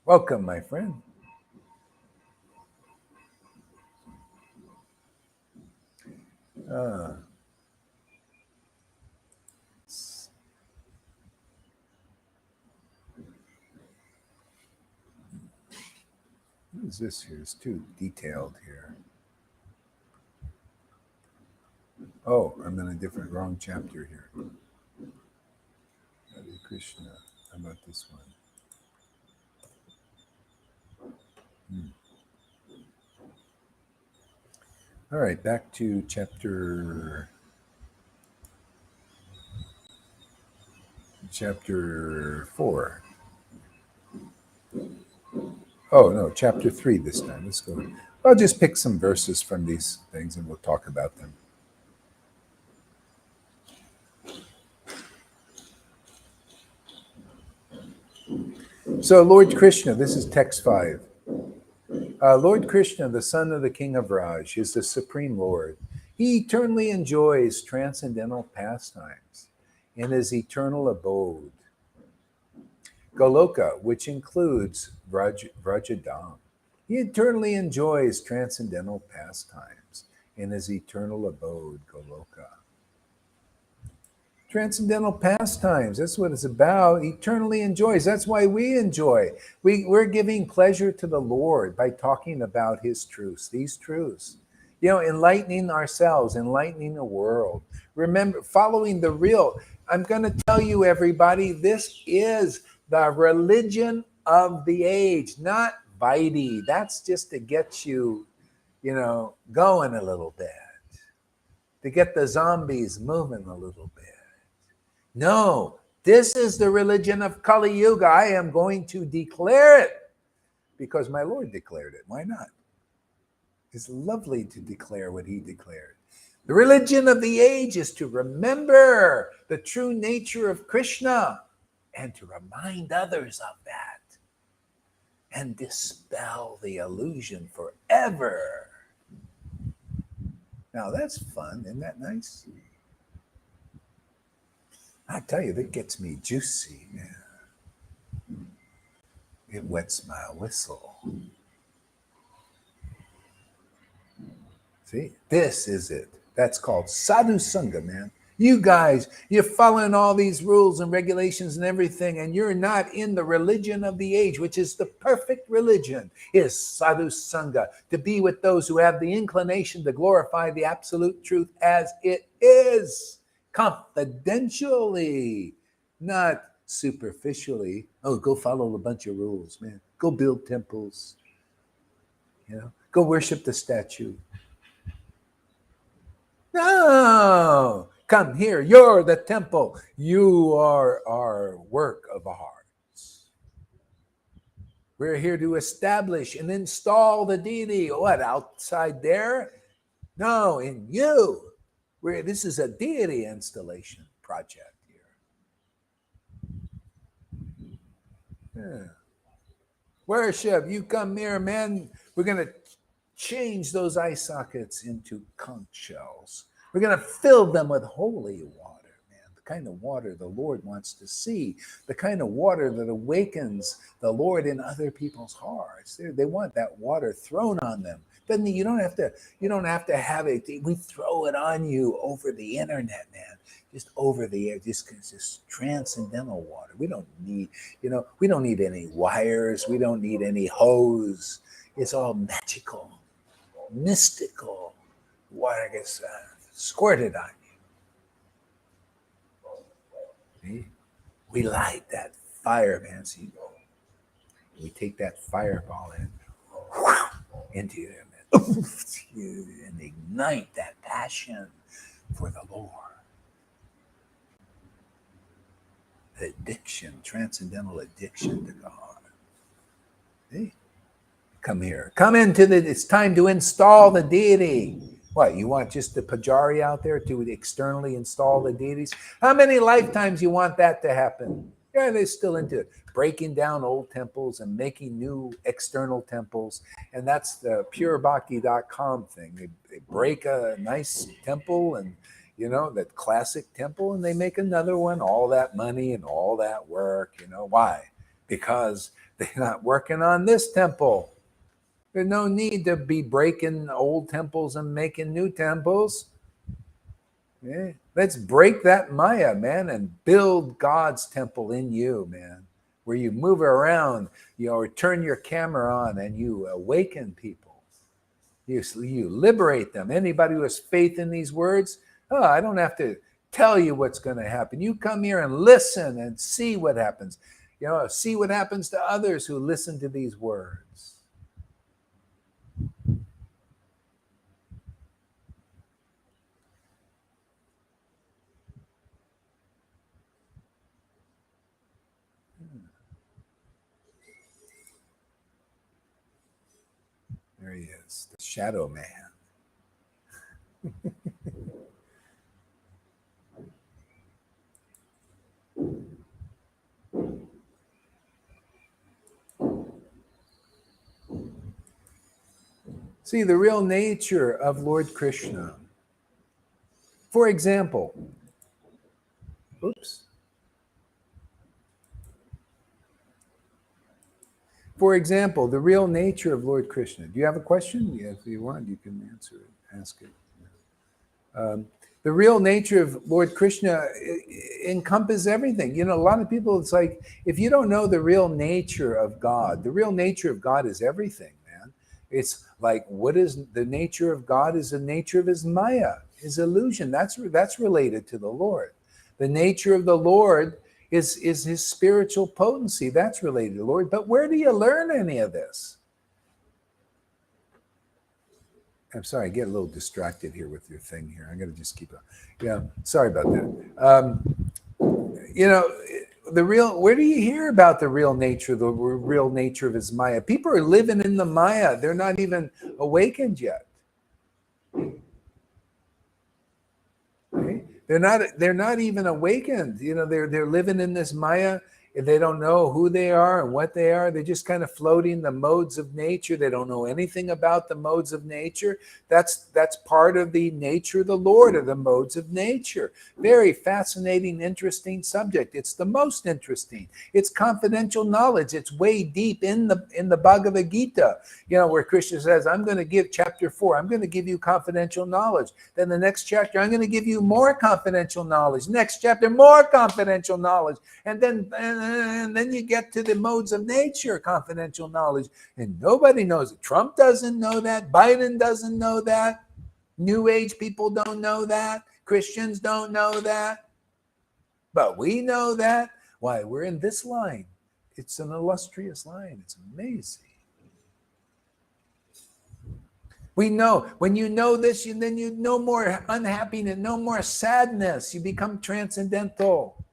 Welcome, my friend. is this here? It's too detailed here. Oh, I'm in a different, wrong chapter here. Hare Krishna. How about this one? All right, back to chapter 4. Oh, no, chapter 3 this time. Let's go. I'll just pick some verses from these things and we'll talk about them. So, Lord Krishna, this is text 5. Lord Krishna, the son of the king of Raj, is the supreme Lord. He eternally enjoys transcendental pastimes in his eternal abode, Goloka, which includes Vrajadam. He eternally enjoys transcendental pastimes in his eternal abode, Goloka. Transcendental pastimes, that's what it's about. Eternally enjoys. That's why we enjoy. We're giving pleasure to the Lord by talking about his truths, these truths. You know, enlightening ourselves, enlightening the world. Remember, following the real. I'm going to tell you, everybody, this is the religion of the age, not Vaidhi. That's just to get you, going a little bit, to get the zombies moving a little bit. No, this is the religion of Kali Yuga. I am going to declare it because my Lord declared it. Why not? It's lovely to declare what he declared. The religion of the age is to remember the true nature of Krishna and to remind others of that and dispel the illusion forever. Now that's fun. Isn't that nice? I tell you, that gets me juicy. It wets my whistle. See, this is it. That's called sadhu sangha, man. You guys, you're following all these rules and regulations and everything, and you're not in the religion of the age, which is the perfect religion, is sadhu sangha, to be with those who have the inclination to glorify the absolute truth as it is. Confidentially, not superficially. Oh, go follow a bunch of rules, man. Go build temples. Go worship the statue. No, come here. You're the temple. You are our work of arts. We're here to establish and install the deity. What, outside there? No, in you. This is a deity installation project here. Yeah. Worship, you come here, man. We're going to change those eye sockets into conch shells. We're going to fill them with holy water, man. The kind of water the Lord wants to see. The kind of water that awakens the Lord in other people's hearts. They want that water thrown on them. Doesn't you don't have to have it. We throw it on you over the internet, man. Just over the air, just transcendental water. We don't need, we don't need any wires. We don't need any hose. It's all magical, mystical. Water gets squirted on you. See? We light that fire, man. See, we take that fireball into you, man, and ignite that passion for the Lord. Addiction, transcendental addiction to God. Hey, come here. Come into it's time to install the deity. What, you want just the pujari out there to externally install the deities? How many lifetimes you want that to happen? Yeah, they're still into it. Breaking down old temples and making new external temples. And that's the purebhakti.com thing. They break a nice temple and that classic temple, and they make another one, all that money and all that work. Why? Because they're not working on this temple. There's no need to be breaking old temples and making new temples. Yeah. Let's break that Maya, man, and build God's temple in you, man. where you move around, or turn your camera on and you awaken people. You liberate them. Anybody who has faith in these words, I don't have to tell you what's going to happen. You come here and listen and see what happens. See what happens to others who listen to these words. There he is, the shadow man. See, the real nature of Lord Krishna. For example, the real nature of Lord Krishna. Do you have a question? Yeah, if you want, you can answer it, ask it. The real nature of Lord Krishna encompasses everything. A lot of people, it's like, if you don't know the real nature of God, the real nature of God is everything, man. It's like, what is the nature of God? Is the nature of his Maya, his illusion. That's related to the Lord. The nature of the Lord is his spiritual potency. That's related to the Lord. But where do you learn any of this? I'm sorry, I get a little distracted here with your thing here. I got to just keep up. Yeah, sorry about that. Where do you hear about the real nature of his Maya? People are living in the Maya. They're not even awakened yet. Okay? They're not even awakened. They're living in this Maya. They don't know who they are and what they are. They're just kind of floating the modes of nature. They don't know anything about the modes of nature. That's part of the nature of the Lord, of the modes of nature. Very fascinating, interesting subject. It's the most interesting. It's confidential knowledge. It's way deep in the Bhagavad Gita, where Krishna says, I'm going to give chapter 4. I'm going to give you confidential knowledge. Then the next chapter, I'm going to give you more confidential knowledge. Next chapter, more confidential knowledge. And then you get to the modes of nature, confidential knowledge. And nobody knows it. Trump doesn't know that. Biden doesn't know that. New Age people don't know that. Christians don't know that. But we know that. Why? We're in this line. It's an illustrious line. It's amazing. We know. When you know this, then you no more unhappiness, no more sadness. You become transcendental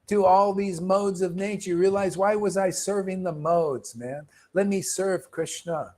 to all these modes of nature. You realize, why was I serving the modes, man? Let me serve Krishna.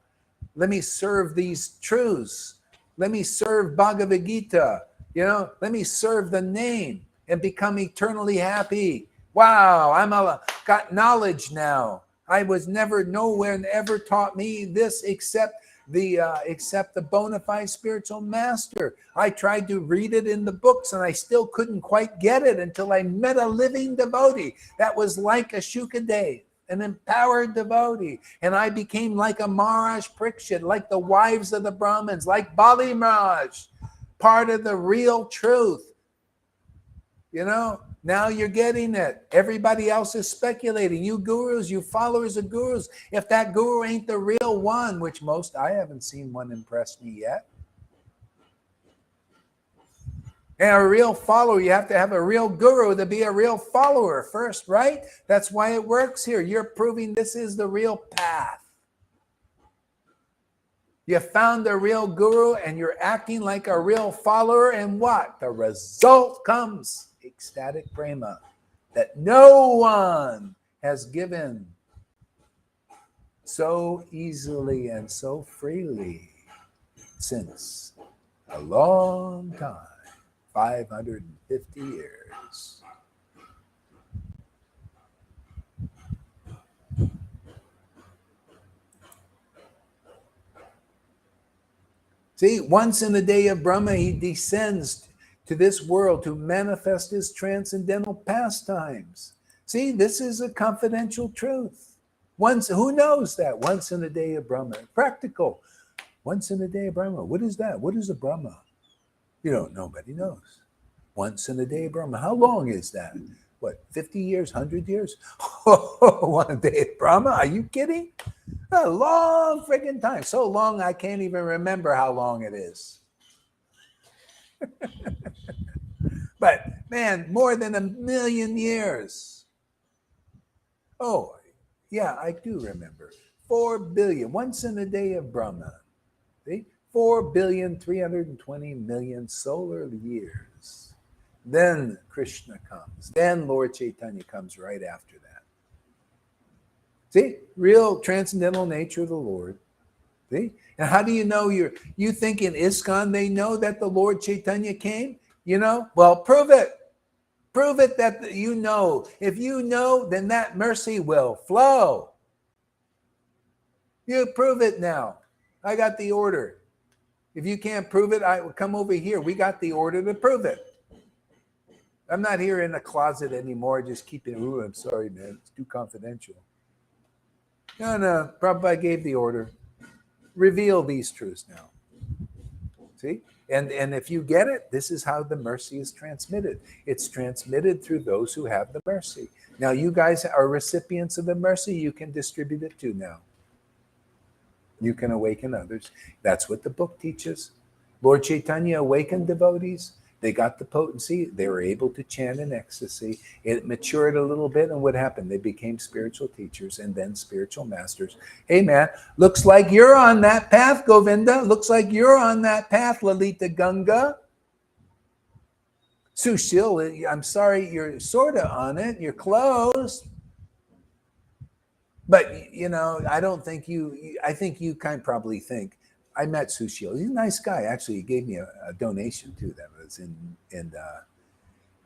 Let me serve these truths. Let me serve Bhagavad Gita. Let me serve the name and become eternally happy. Wow, got knowledge now. No one ever taught me this except the bona fide spiritual master. I tried to read it in the books and I still couldn't quite get it until I met a living devotee that was like a Shukadev, an empowered devotee. And I became like a Maharaj Parikshit, like the wives of the Brahmins, like Bali Maharaj, part of the real truth. Now you're getting it. Everybody else is speculating. You gurus, you followers of gurus. If that guru ain't the real one, which I haven't seen one impress me yet. And a real follower, you have to have a real guru to be a real follower first, right? That's why it works here. You're proving this is the real path. You found the real guru and you're acting like a real follower, and what? The result comes. Ecstatic prema that no one has given so easily and so freely since a long time, 550 years. See, once in the day of Brahma, he descends to this world to manifest his transcendental pastimes. See, this is a confidential truth. Who knows that? Once in a day of Brahma. Practical. Once in a day of Brahma. What is that? What is a Brahma? Nobody knows. Once in a day of Brahma. How long is that? what, 50 years, 100 years? One day at Brahma? Are you kidding? A long friggin' time. So long I can't even remember how long it is. But man, more than 1,000,000 years. Oh, yeah, I do remember. 4 billion, once in a day of Brahma. See? 4,320,000,000 solar years. Then Krishna comes. Then Lord Caitanya comes right after that. See? Real transcendental nature of the Lord. See? And how do you know you think in ISKCON they know that the Lord Caitanya came? You know? Well, prove it. Prove it that you know. If you know, then that mercy will flow. You prove it now. I got the order. If you can't prove it, I will come over here. We got the order to prove it. I'm not here in the closet anymore, just keeping, I'm sorry, man. It's too confidential. No, Prabhupada gave the order. Reveal these truths now. See? And if you get it, this is how the mercy is transmitted. It's transmitted through those who have the mercy. Now, you guys are recipients of the mercy. You can distribute it too now. You can awaken others. That's what the book teaches. Lord Caitanya awakened devotees. They got the potency. They were able to chant in ecstasy. It matured a little bit, and what happened? They became spiritual teachers and then spiritual masters. Hey, man, looks like you're on that path, Govinda. Looks like you're on that path, Lalita Ganga. Sushil, I'm sorry, you're sort of on it. You're close. But, you know, I don't think I think you kind of probably think, I met Sushil. He's a nice guy. Actually, he gave me a donation too. That was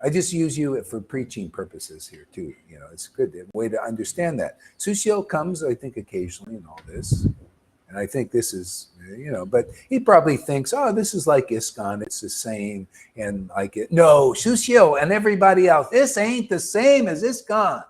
I just use you for preaching purposes here too. You know, it's a good way to understand that. Sushil comes, I think, occasionally in all this. And I think this is, you know, but he probably thinks, oh, this is like ISKCON. It's the same. And like it. No, Sushil and everybody else, this ain't the same as ISKCON.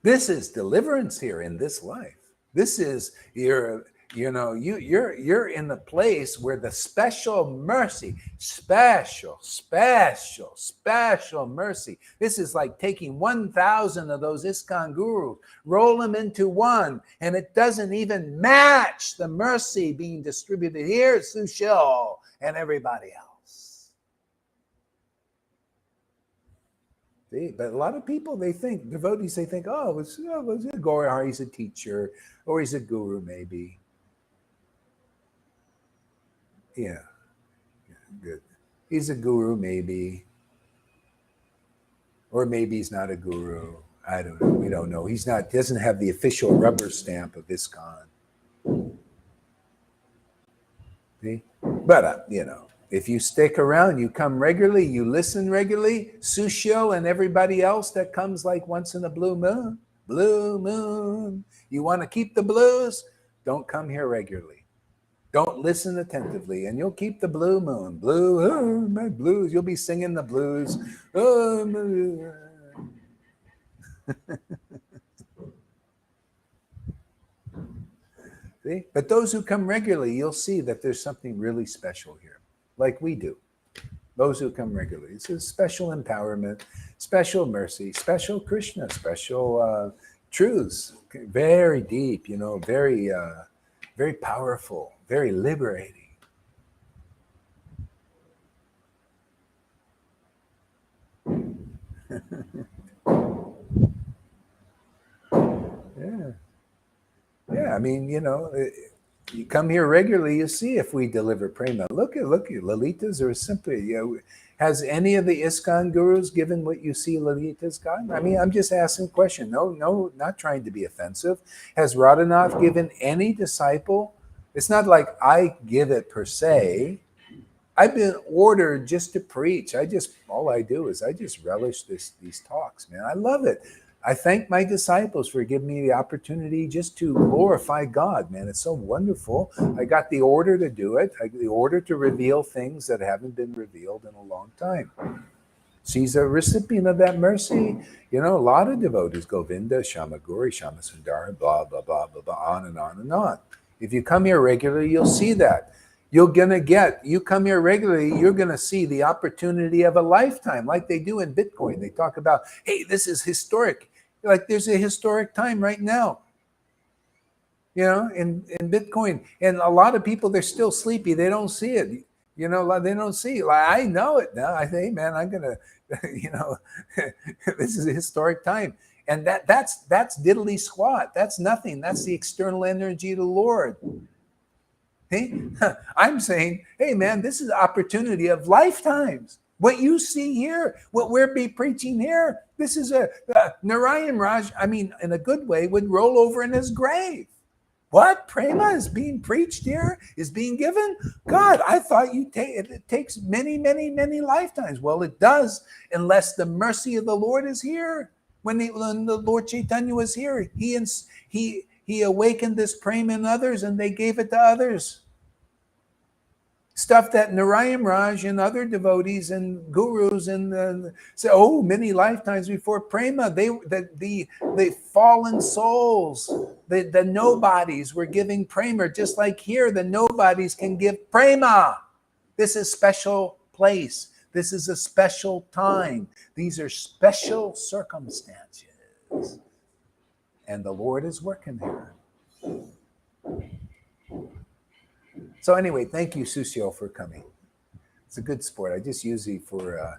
This is deliverance here in this life. This is you're in the place where the special mercy, special mercy. This is like taking 1,000 of those ISKCON gurus, roll them into one, and it doesn't even match the mercy being distributed here at Sushil and everybody else. See, but a lot of people, they think, devotees, they think, oh, it's a guru, or he's a teacher, or he's a guru, maybe. Yeah, good. He's a guru, maybe. Or maybe he's not a guru. I don't know. We don't know. Doesn't have the official rubber stamp of ISKCON. See? But, you know. If you stick around, you come regularly, you listen regularly, Sushil and everybody else that comes like once in a blue moon. You want to keep the blues? Don't come here regularly. Don't listen attentively, and you'll keep the blue moon. My blues. You'll be singing the blues. See? But those who come regularly, you'll see that there's something really special here. Like we do, those who come regularly. It's a special empowerment, special mercy, special Krishna, special truths, very deep, you know, very, very powerful, very liberating. Yeah. I mean, you know. You come here regularly, you see if we deliver prema. Look at Lalitas are simply, you know, has any of the ISKCON gurus given what you see Lalitas gotten? I mean, I'm just asking a question. No, not trying to be offensive. Has Radhanath given any disciple? It's not like I give it per se. I've been ordered just to preach. All I do is I just relish these talks, man. I love it. I thank my disciples for giving me the opportunity just to glorify God, man. It's so wonderful. I got the order to do it. I got the order to reveal things that haven't been revealed in a long time. She's a recipient of that mercy. You know, a lot of devotees, Govinda, Shamaguri, Shamasundara, blah, blah, blah, blah, blah, on and on and on. If you come here regularly, you'll see that. You come here regularly, you're going to see the opportunity of a lifetime, like they do in Bitcoin. They talk about, hey, this is historic. Like there's a historic time right now, in Bitcoin. And a lot of people, they're still sleepy. They don't see it. They don't see it. Like, I know it now. I say, hey, man, I'm going to, this is a historic time. And that's diddly squat. That's nothing. That's the external energy of the Lord. Hey, I'm saying, hey, man, this is an opportunity of lifetimes. What you see here, what we're be preaching here, this is Narayan Raj, I mean, in a good way, would roll over in his grave. What? Prema is being preached here, is being given? God, I thought it takes many, many, many lifetimes. Well, it does, unless the mercy of the Lord is here. When the Lord Caitanya was here, he awakened this prema in others, and they gave it to others. Stuff that Narayan Raj and other devotees and gurus and say, oh, many lifetimes before prema, the fallen souls, the nobodies were giving prema, just like here, the nobodies can give prema. This is a special place. This is a special time. These are special circumstances. And the Lord is working here. So anyway, thank you, Susio, for coming. It's a good sport. I just use it for,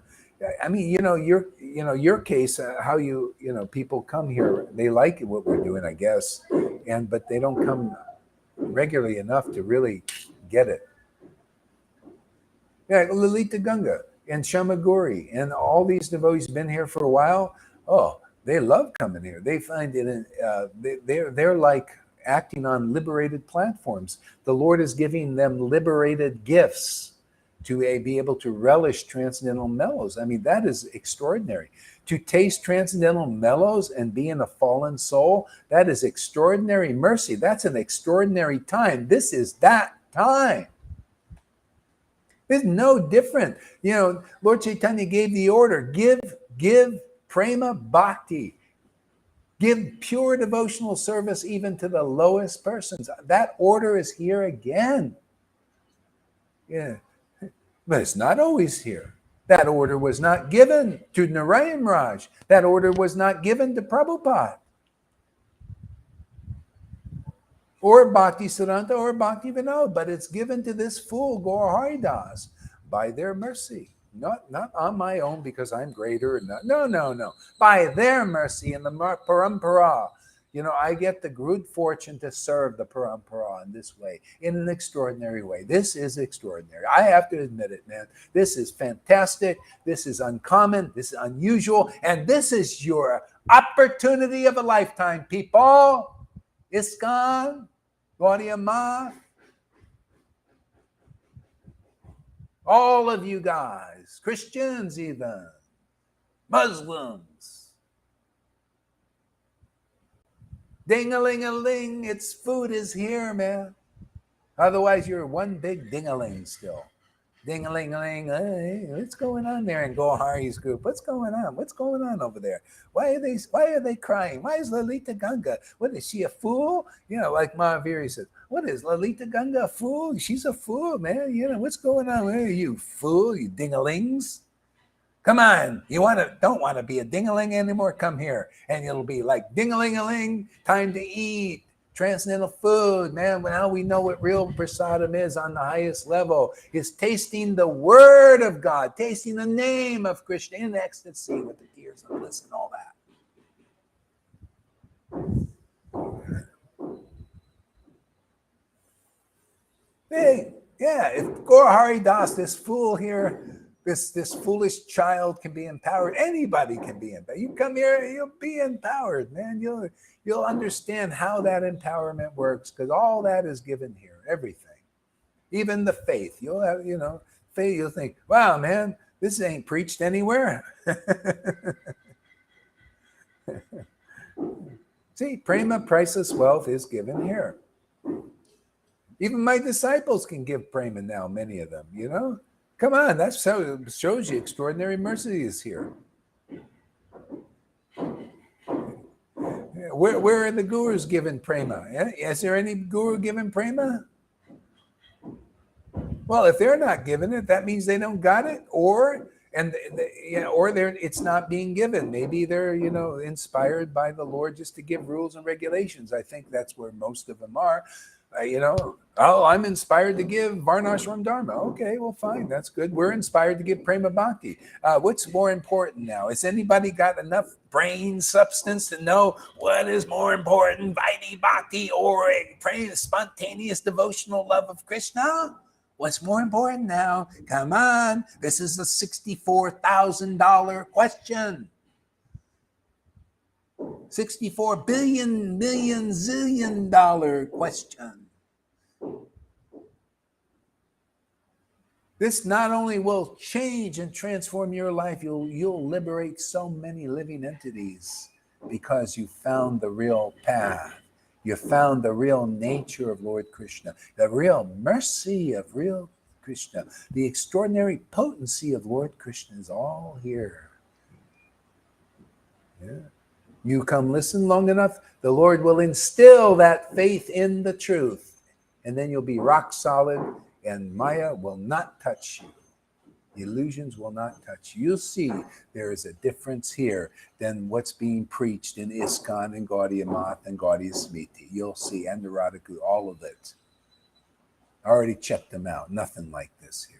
your case, how people come here, they like what we're doing, I guess, but they don't come regularly enough to really get it. Yeah, Lalita Ganga and Shamaguri and all these devotees been here for a while. Oh, they love coming here. They find it. They're like acting on liberated platforms. The Lord is giving them liberated gifts to be able to relish transcendental mellows. I mean, that is extraordinary. To taste transcendental mellows and be in a fallen soul, that is extraordinary mercy. That's an extraordinary time. This is that time. It's no different. Lord Caitanya gave the order, give prema bhakti. Give pure devotional service even to the lowest persons. That order is here again. Yeah. But it's not always here. That order was not given to Narayan Raj. That order was not given to Prabhupada. Or Bhakti Siddhanta or Bhakti Vinod. But it's given to this fool, Gaur Haridas, by their mercy. Not on my own because I'm greater. No. By their mercy in the parampara. I get the good fortune to serve the parampara in this way, in an extraordinary way. This is extraordinary. I have to admit it, man. This is fantastic. This is uncommon. This is unusual. And this is your opportunity of a lifetime, people. ISKCON, Gaudiya Math, all of you guys, Christians even, Muslims. Ding-a-ling-a-ling, its food is here, man. Otherwise, you're one big ding-a-ling still. Ding-a-ling-a-ling, hey, what's going on there in Gohari's group? What's going on? What's going on over there? Why are they crying? Why is Lalita Ganga? What is she, a fool? Like Mahaviri said, what is Lalita Ganga, a fool? She's a fool, man. What's going on? Where are you, fool? You ding-a-lings? Come on, don't want to be a ding-a-ling anymore? Come here, and it'll be like ding-a-ling-a-ling, time to eat. Transcendental food, man. Now we know what real prasadam is on the highest level. Is tasting the word of God, tasting the name of Krishna in ecstasy with the tears of bliss and all that. Hey, yeah, if Gaur Hari Das, this fool here, this foolish child can be empowered, anybody can be empowered. You come here, you'll be empowered, man. You'll understand how that empowerment works, because all that is given here, everything. Even the faith. You'll have, faith, you'll think, wow, man, this ain't preached anywhere. See, prema, priceless wealth, is given here. Even my disciples can give prema now, many of them, Come on, that shows you extraordinary mercy is here. Where are the gurus given prema? Is there any guru given prema? Well, if they're not giving it, that means they don't got it, or they're it's not being given. Maybe they're inspired by the Lord just to give rules and regulations. I think that's where most of them are. Oh, I'm inspired to give Varnashram Dharma. Okay, well, fine, that's good. We're inspired to give Prema Bhakti. What's more important now? Has anybody got enough brain substance to know what is more important, Vaidhi Bhakti or a spontaneous devotional love of Krishna? What's more important now? Come on, this is a $64,000 question. 64 billion million zillion dollar question. This not only will change and transform your life, you'll liberate so many living entities because you found the real path. You found the real nature of Lord Krishna, the real mercy of real Krishna, the extraordinary potency of Lord Krishna is all here. Yeah. You come listen long enough, the Lord will instill that faith in the truth, and then you'll be rock solid, and Maya will not touch you. The illusions will not touch you. You'll see there is a difference here than what's being preached in ISKCON and Gaudiya Math and Gaudiya Smriti. You'll see, and the Radhaku, all of it. I already checked them out. Nothing like this here.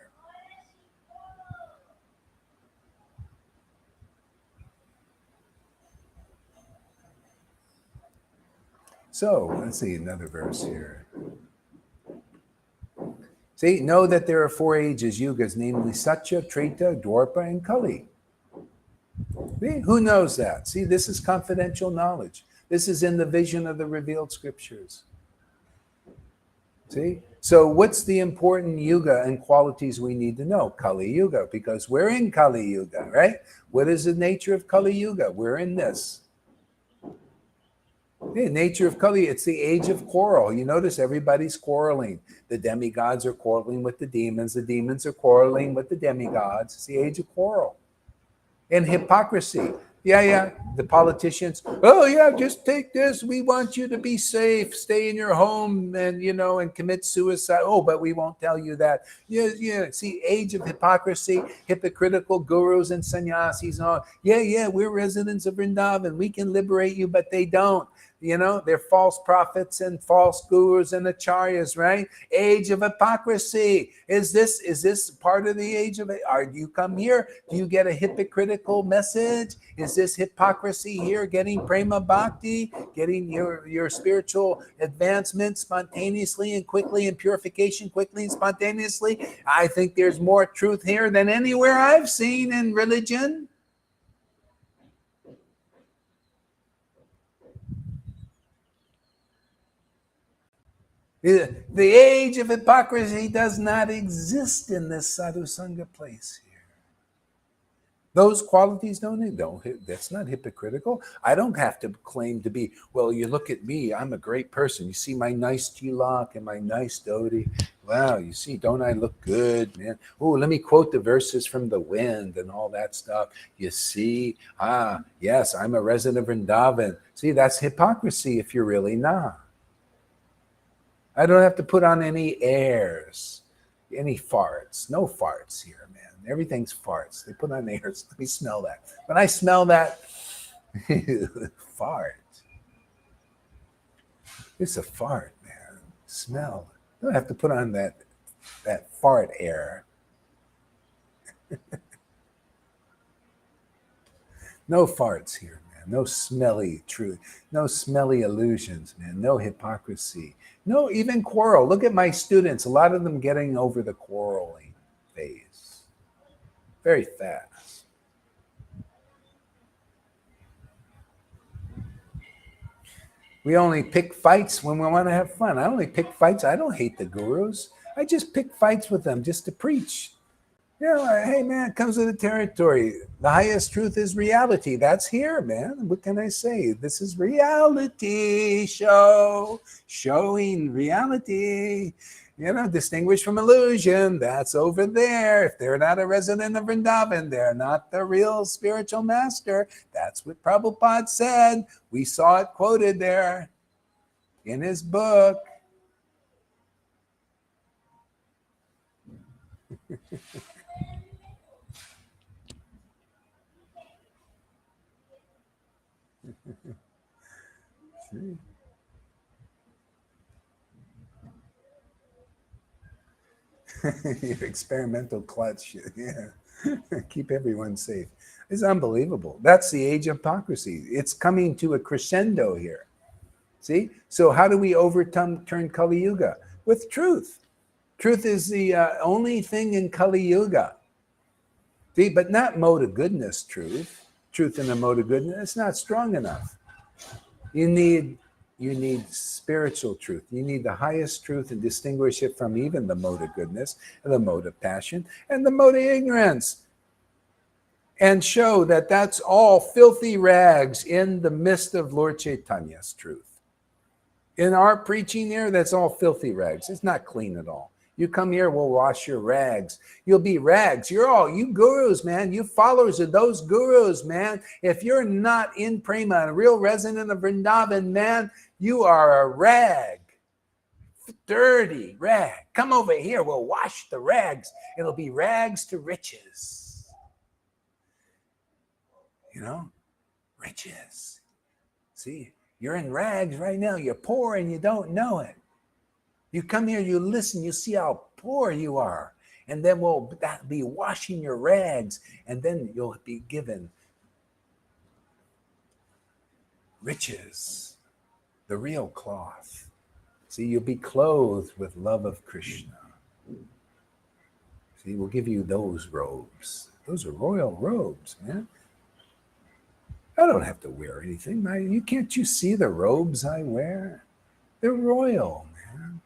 So let's see another verse here. See, know that there are 4 ages, yugas, namely Satya, Treta, Dwarpa, and Kali. See, who knows that? See, this is confidential knowledge. This is in the vision of the revealed scriptures. See? So what's the important yuga and qualities we need to know? Kali Yuga, because we're in Kali Yuga, right? What is the nature of Kali Yuga? We're in this. The nature of Kali, it's the age of quarrel. You notice everybody's quarreling. The demigods are quarreling with the demons are quarreling with the demigods. It's the age of quarrel. And hypocrisy. Yeah, the politicians, oh yeah, just take this. We want you to be safe, stay in your home and commit suicide. Oh, but we won't tell you that. Yeah. See, age of hypocrisy, hypocritical gurus and sannyasis. Yeah, we're residents of Vrindavan. We can liberate you, but they don't. They're false prophets and false gurus and acharyas, right? Age of hypocrisy. Is this part of the age of it? Do you come here? Do you get a hypocritical message? Is this hypocrisy here? Getting prema bhakti, getting your spiritual advancement spontaneously and quickly, and purification quickly and spontaneously? I think there's more truth here than anywhere I've seen in religion. The age of hypocrisy does not exist in this sadhu sangha place here. Those qualities don't. That's not hypocritical. I don't have to claim to be, well, you look at me, I'm a great person. You see my nice tilak and my nice dhoti. Wow, you see, don't I look good, man? Oh, let me quote the verses from the wind and all that stuff. You see, yes, I'm a resident of Vrindavan. See, that's hypocrisy if you're really not. I don't have to put on any airs, any farts. No farts here, man. Everything's farts. They put on airs. Let me smell that. When I smell that, fart. It's a fart, man. Smell. I don't have to put on that fart air. No farts here, man. No smelly truth. No smelly illusions, man. No hypocrisy. No, even quarrel. Look at my students. A lot of them getting over the quarreling phase. Very fast. We only pick fights when we want to have fun. I only pick fights. I don't hate the gurus. I just pick fights with them just to preach. Hey, man, it comes with the territory. The highest truth is reality. That's here, man. What can I say? This is reality show, showing reality. Distinguished from illusion. That's over there. If they're not a resident of Vrindavan, they're not the real spiritual master. That's what Prabhupada said. We saw it quoted there in his book. Your experimental clutch. Yeah. Keep everyone safe. It's unbelievable. That's the age of hypocrisy. It's coming to a crescendo here. See? So how do we overturn Kali Yuga? With truth. Truth is the only thing in Kali Yuga. See, but not mode of goodness truth. Truth in a mode of goodness, it's not strong enough. You need spiritual truth. You need the highest truth and distinguish it from even the mode of goodness, and the mode of passion, and the mode of ignorance. And show that that's all filthy rags in the midst of Lord Caitanya's truth. In our preaching here, that's all filthy rags. It's not clean at all. You come here, we'll wash your rags. You'll be rags. You gurus, man. You followers of those gurus, man. If you're not in Prema, a real resident of Vrindavan, man, you are a rag. Dirty rag. Come over here, we'll wash the rags. It'll be rags to riches. Riches. See, you're in rags right now. You're poor and you don't know it. You come here, you listen, you see how poor you are. And then we'll be washing your rags, and then you'll be given riches, the real cloth. See, you'll be clothed with love of Krishna. See, we'll give you those robes. Those are royal robes, man. I don't have to wear anything. Can't you see the robes I wear? They're royal, man.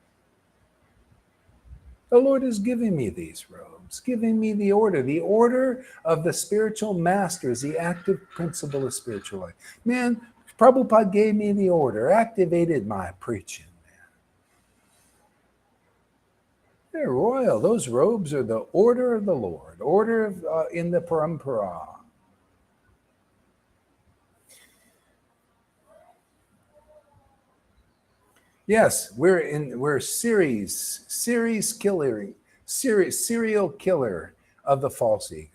The Lord is giving me these robes, giving me the order of the spiritual masters, the active principle of spiritual life. Man, Prabhupada gave me the order, activated my preaching, man. They're royal. Those robes are the order of the Lord, order of, in the parampara. Yes, we're serial killer of the false ego.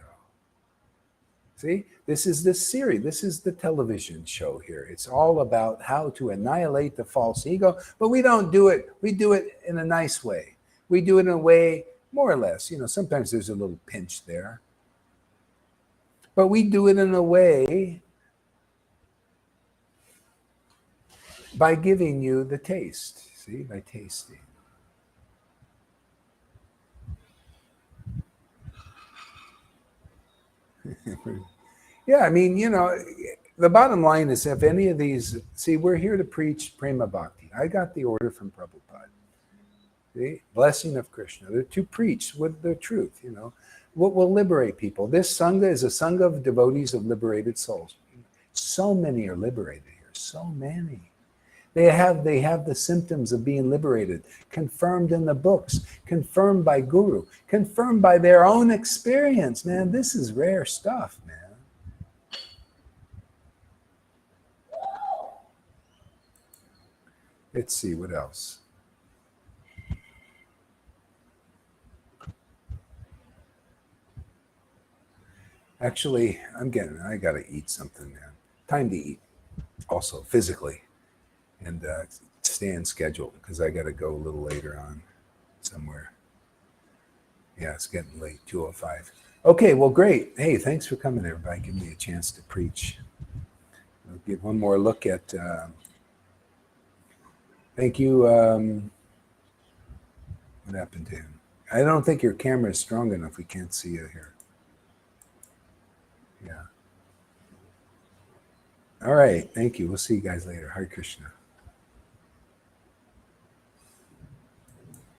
See, this is the series. This is the television show here. It's all about how to annihilate the false ego, but we don't do it. We do it in a nice way. We do it in a way, more or less. Sometimes there's a little pinch there, but we do it in a way by giving you the taste, see, by tasting. Yeah, the bottom line is if any of these, see, we're here to preach Prema Bhakti. I got the order from Prabhupada. See, blessing of Krishna. They're to preach with the truth, what will liberate people. This Sangha is a Sangha of devotees of liberated souls. So many are liberated here, so many. They have the symptoms of being liberated, confirmed in the books, confirmed by Guru, confirmed by their own experience. Man, this is rare stuff, man. Let's see, what else? Actually, I got to eat something, man. Time to eat, also physically. And stay in schedule because I got to go a little later on somewhere. Yeah, it's getting late, 2:05. Okay, well, great. Hey, thanks for coming, everybody. Give me a chance to preach. I'll give one more look at... thank you. What happened to him? I don't think your camera is strong enough. We can't see you here. Yeah. All right. Thank you. We'll see you guys later. Hare Krishna.